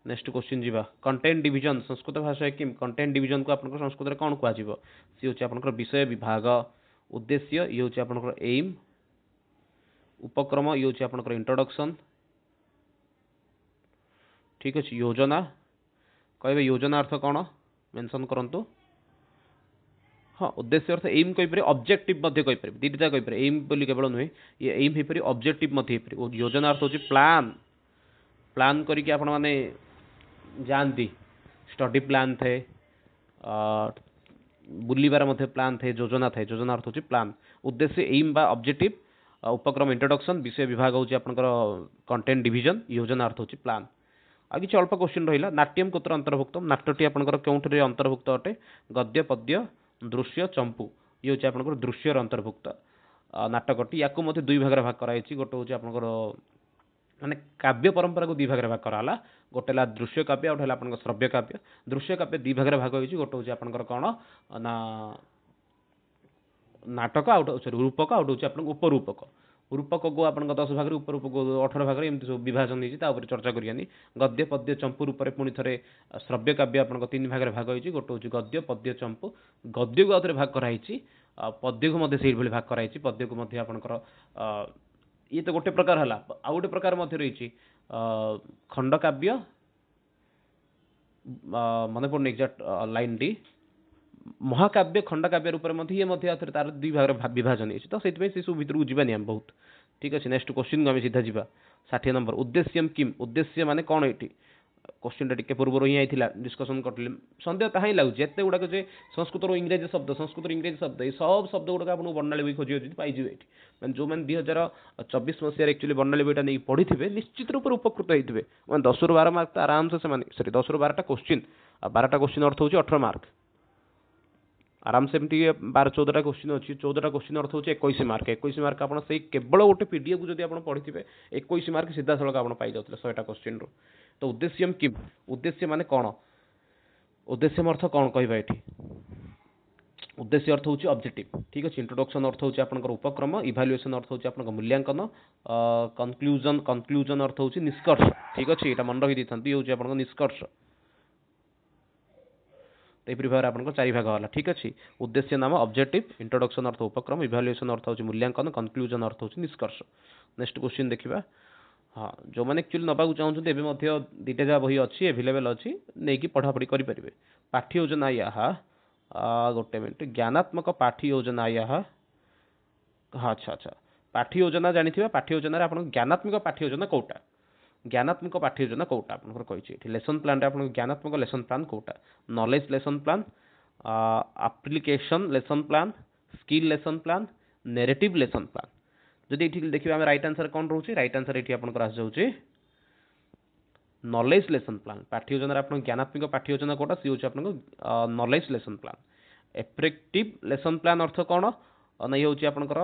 नेक्स्ट क्वेश्चन जीवा कंटेंट डिवीजन संस्कृत भाषा कि कंटेंट डिवीजन को आपन संस्कृत कौन कह सी हूँ आपंकर विषय विभाग उद्देश्य ये हूँ आपंकर एम उपक्रम ये हूँ आपंकर इंट्रोडक्शन ठीक अच्छे। योजना कहे योजना अर्थ कौन मेंशन करंतु हाँ उद्देश्य अर्थ एम कहीपर ऑब्जेक्टिव कहीपर दीटा कहीपर एम बोली केवल नुहे ये एम हो पारे ऑब्जेक्टिव योजना अर्थ होची प्लान प्लान करके आपण माने जानती स्टडी प्लान थे बुलबार मध्य प्लान थे योजना अर्थ होची प्लान उद्देश्य एम बा ऑब्जेक्टिव उपक्रम इंट्रोडक्शन विषय विभाग होची आपनकर कंटेंट डिवीजन योजना अर्थ होची प्लान। आ किसी अल्प क्वेश्चन रहा नाट्यम कुत्र अंतर्भुक्त नाट्यटी आपंकर क्योंठे अंतर्भुक्त अटे गद्य पद्य दृश्य चंपू ये हूँ आपंकर दृश्यर अंतर्भुक्त नाटकटी या दुई भाग भाग कराई गोटे हूँ आपंकर माने काव्य परंपरा को दी भाग रे भाग कराला गोटे ला दृश्य काव्य और आपन श्रव्य काव्य दृश्य काव्य दी भाग रे भाग होइछि गोटे होछि आपन कोन ना नाटक आउट सॉरी रूपक आउट होछि आपन उपरूपक रूपक को आपन 10 भाग रे उपरूपक को 18 भाग रे एमति सब विभाजन होइछि ता ऊपर चर्चा करियानी गद्य पद्य चंपू रूप रे पुनी थरे श्रव्य काव्य आपन 3 भाग रे भाग होइछि गोटे होछि गद्य पद्य चंपू गद्य को आउत रे भाग कराइछि पद्य को मध्ये सेहि भली भाग कराइछि पद्य को मध्ये आपन ये तो गोटे प्रकार हला आ गोटे प्रकार मध्ये रहिछि खंड काव्य मन पड़ने एग्जैक्ट लाइन डी महाकाव्य खंड काव्य रूप मध्ये ये मध्ये आथरे तार दुई भाग रे विभाजन अछि तो सेति से सब भीतर जिबानी हम बहुत ठीक अछि नेक्स्ट क्वेश्चन को हम सीधा जिबा 60 नंबर उद्देश्यम किम उद्देश्य माने कोन एठी क्वेश्चन टिके पूर्व ही आइथिला डिस्कशन करथिले संदेह ताहाई लागु जेते गुडा जे संस्कृत रो इंग्रजी शब्द ए सब शब्द गुडा आपन वर्णाली बही खोजियो जति पाइ जिवे एठी माने जो माने 2024 मसिया एक्चुअली वर्णाली बहीटा नै पढिथिबे निश्चित रूप उपकृत होइथिबे माने 10 रो 12 मार्क त आराम से माने सॉरी 10 रो 12 टा क्वेश्चन आ 12 टा क्वेश्चन अर्थ होची 18 मार्क आराम से एमती 12 14 टा क्वेश्चन अछि 14 टा क्वेश्चन अर्थ होची 21 मार्क आपन सेही केवल गोटे पीडीएफ को जदी आपन पढिथिबे 21 मार्क सीधा सळक आपन पाइ जाउतले 100 टा क्वेश्चन रो तो उद्देश्यम किम उद्देश्य माने कोन उद्देश्य अर्थ कोन कहबा एठी उद्देश्य अर्थ होची ऑब्जेक्टिव ठीक अछि इंट्रोडक्शन अर्थ होची आपनकर उपक्रम इवैल्यूएशन अर्थ होची आपनकर मूल्यांकन कंक्लूजन अर्थ होची निष्कर्ष ठीक अछि एटा मन रखि दिथंती होची आपनकर निष्कर्ष तो भाव आपन चारि भाग होला ठीक अछि उद्देश्य नाम ऑब्जेक्टिव इंट्रोडक्शन अर्थ उपक्रम इवैल्यूएशन अर्थ होची मूल्यांकन कंक्लूजन अर्थ होची निष्कर्ष नेक्स्ट क्वेश्चन देखिबा हाँ जो मैंने एक्चुअली नबाक चाहते एवं दुईटा जहाँ बही अच्छी एभेलेबल अच्छी नहीं कि पढ़ापढ़ी करेंगे पाठ्य योजना यहाँ गोटे मिनट ज्ञानात्मक पाठ्य योजना यहाँ हाँ अच्छा अच्छा पाठ्य योजना जानी पाठ्य योजना आप ज्ञानात्मक पाठ्य योजना कौटा ज्ञानात्मक पाठ्य योजना कौटा आप लेसन प्लान आप ज्ञानात्मक लेसन प्लान कौटा knowledge lesson plan application lesson plan skill lesson plan narrative lesson plan जदि ठीक देखिए आम राइट आंसर कौन रोचे राइट आंसर ये आपंकर नॉलेज लेसन प्लान पाठ्य योजना आप ज्ञानात्मक पाठ्य योजना कोटा सी हूँ आप knowledge lesson plan effective lesson plan अर्थ कौन नहीं हूँ आपंकर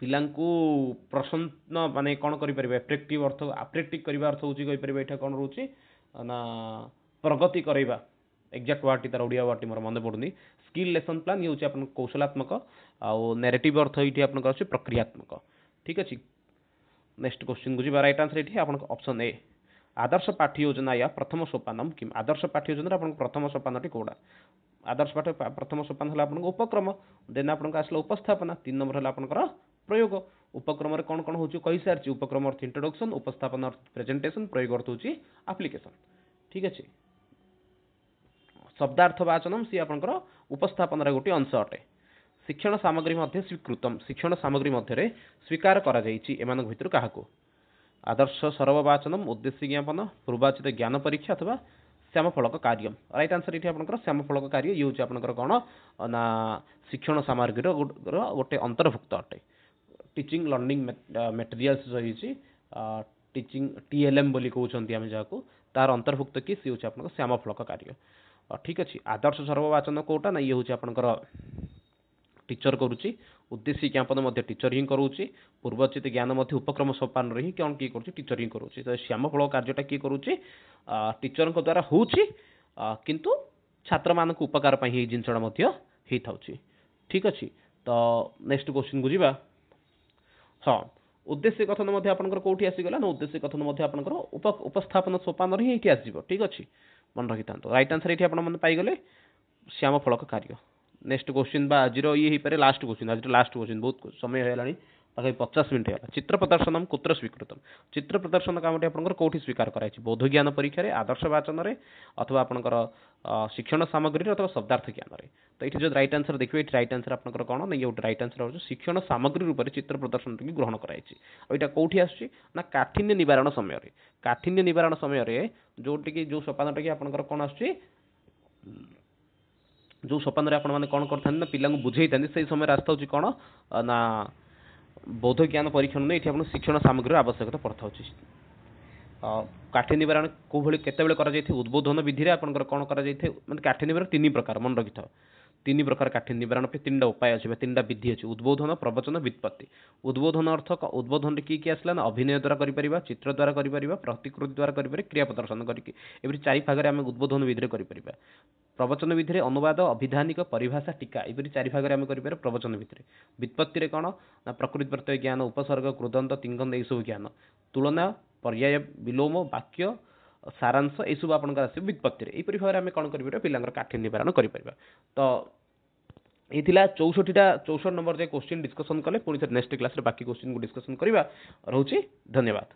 पिला प्रसन्न माने कौन करें एफेक्टिव अर्थ एफेक्टिव करने अर्थ हूँ कहीपर कौन रोचे ना प्रगति करवा एक्जाक्ट वार्ड तार ओडिया वार्ड मोर मन पड़ुनी स्किल लेसन प्लान ये हूँ आप कौशलात्मक आउ नैरेटिव अर्थ ये आप प्रक्रियात्मक ठीक अच्छे नेक्स्ट क्वेश्चन को जी राइट आंसर ये आप ऑप्शन ए आदर्श पाठ्य योजना या प्रथम सोपानम किम आदर्श पाठ्य योजना आप प्रथम सोपान कौटा आदर्श पाठ प्रथम सोपान है आप उपक्रम देन आपको आसला उपस्थापना 3 नंबर है आपंकर प्रयोग उपक्रम कौन कौन हो कही सारी उपक्रम अर्थ इंट्रोडक्शन उपस्थापन अर्थ प्रेजेंटेशन प्रयोग अर्थ होची एप्लिकेशन ठीक अच्छे शब्दार्थवाचनम सी आपंकर उपस्थापन गोटे अंश अटे शिक्षण सामग्री मध्य स्वीकृतम शिक्षण सामग्री मध्य स्वीकार करा जायछि एमानक भितर काहाको आदर्श सरववाचनम उद्देश्य ज्ञापन पूर्वाचित ज्ञान परीक्षा अथवा श्यामफलक कार्यम राइट आंसर ये आपंकर श्यामफलक कार्य ये हूँ आपंकर कौन ना शिक्षण सामग्री गोटे अंतर्भुक्त अटे टीचिंग लर्निंग मटेरियल्स रही टीचिंग टीएलएम बोली कहते हैं जहाँ तार अंतर्भुक्त कि सी हूँ आप श्यामफलक कार्य ठीक अच्छे आदर्श सर्ववाचन कौटा ना ये हूँ आपंकर टीचर करुच्ची उद्देश्य ज्ञापन टीचर ही करुच्ची पूर्वचित ज्ञान उपक्रम सोपान ही कौन किए कर टीचर ही करुच्ची तो श्यामफल कार्यटा किए करुच्ची टीचर द्वारा होची किंतु छात्र मान उपकार ये जिनसा होता ठीक अच्छे तो नेक्स्ट क्वेश्चन को जी हाँ उद्देश्य कथन आपंकर कौटी आसीगला ना उद्देश्य कथन आपंकर उपस्थापन सोपान ही आसो ठीक अच्छे मन रखी था राइट आंसर ये आप पाइगले श्यामफलक कार्य नेक्स्ट क्वेश्चन बा आज ये लास्ट क्वेश्चन आज लास्ट क्वेश्चन बहुत समय है पाखे 50 मिनट है चित्र प्रदर्शन कुत्र स्वीकृतम चित्र प्रदर्शन कामटी आपंकर कौटी स्वीकार कराई बोध ज्ञान परीक्षा आदर्श वाचन अथवा आपंकर शिक्षण सामग्री अथवा शब्दार्थ ज्ञान तो ये जो राइट आंसर देखिए ये राइट आंसर आपंकर कौन ना ये राइट आंसर हो शिक्षण सामग्री रूप से चित्र प्रदर्शन की ग्रहण कराई यहाँ कौटी आसना काठिन्य निवारण समय जोटि जो सोपान टी आपंकर कौन आस जो सोपान आपने कौन करते पिला बुझे से समय रास्ता हूँ कौन ना बौद्ध ज्ञान परीक्षण नहीं ये शिक्षण सामग्री आवश्यकता पड़ता काठी निवारण कौ भाई केत उद्बोधन विधि में आपंकर कौन कर काठी निवारण 3 प्रकार मन रखि था तीन प्रकार काठिन्य निवारण पे तीन उपाय अच्छे तीन विधि अच्छे उद्बोधन प्रवचन व्युत्पत्ति। उद्बोधन अर्थ उद्बोधन किए आसला ना अभिनय द्वारा करें चित्र द्वारा करें प्रतिकृति द्वारा करें क्रिया प्रदर्शन करके एवं चारि भाग में उद्बोधन विधि करें। प्रवचन विधि अनुवाद अभिधानिक परिभाषा टीका एपरी चारि भाग में करें प्रवचन विधि। व्युत्पत्ति कौन ना प्रकृति प्रत्यय ज्ञान उपसर्ग कृदंत तिंगंत यह सब ज्ञान तुलना पर्याय विलोम वाक्य सारांश यह सब आप व्युत्पत्ति यहपरी भाव में आम कौन कर पिला काठिन्य निवारण कर। तो ये 64 नंबर जो क्वेश्चन डिस्कसन कले पुणी नेक्स्ट क्लास बाकी क्वेश्चन को डिस्कसन करवा। रोचे धन्यवाद।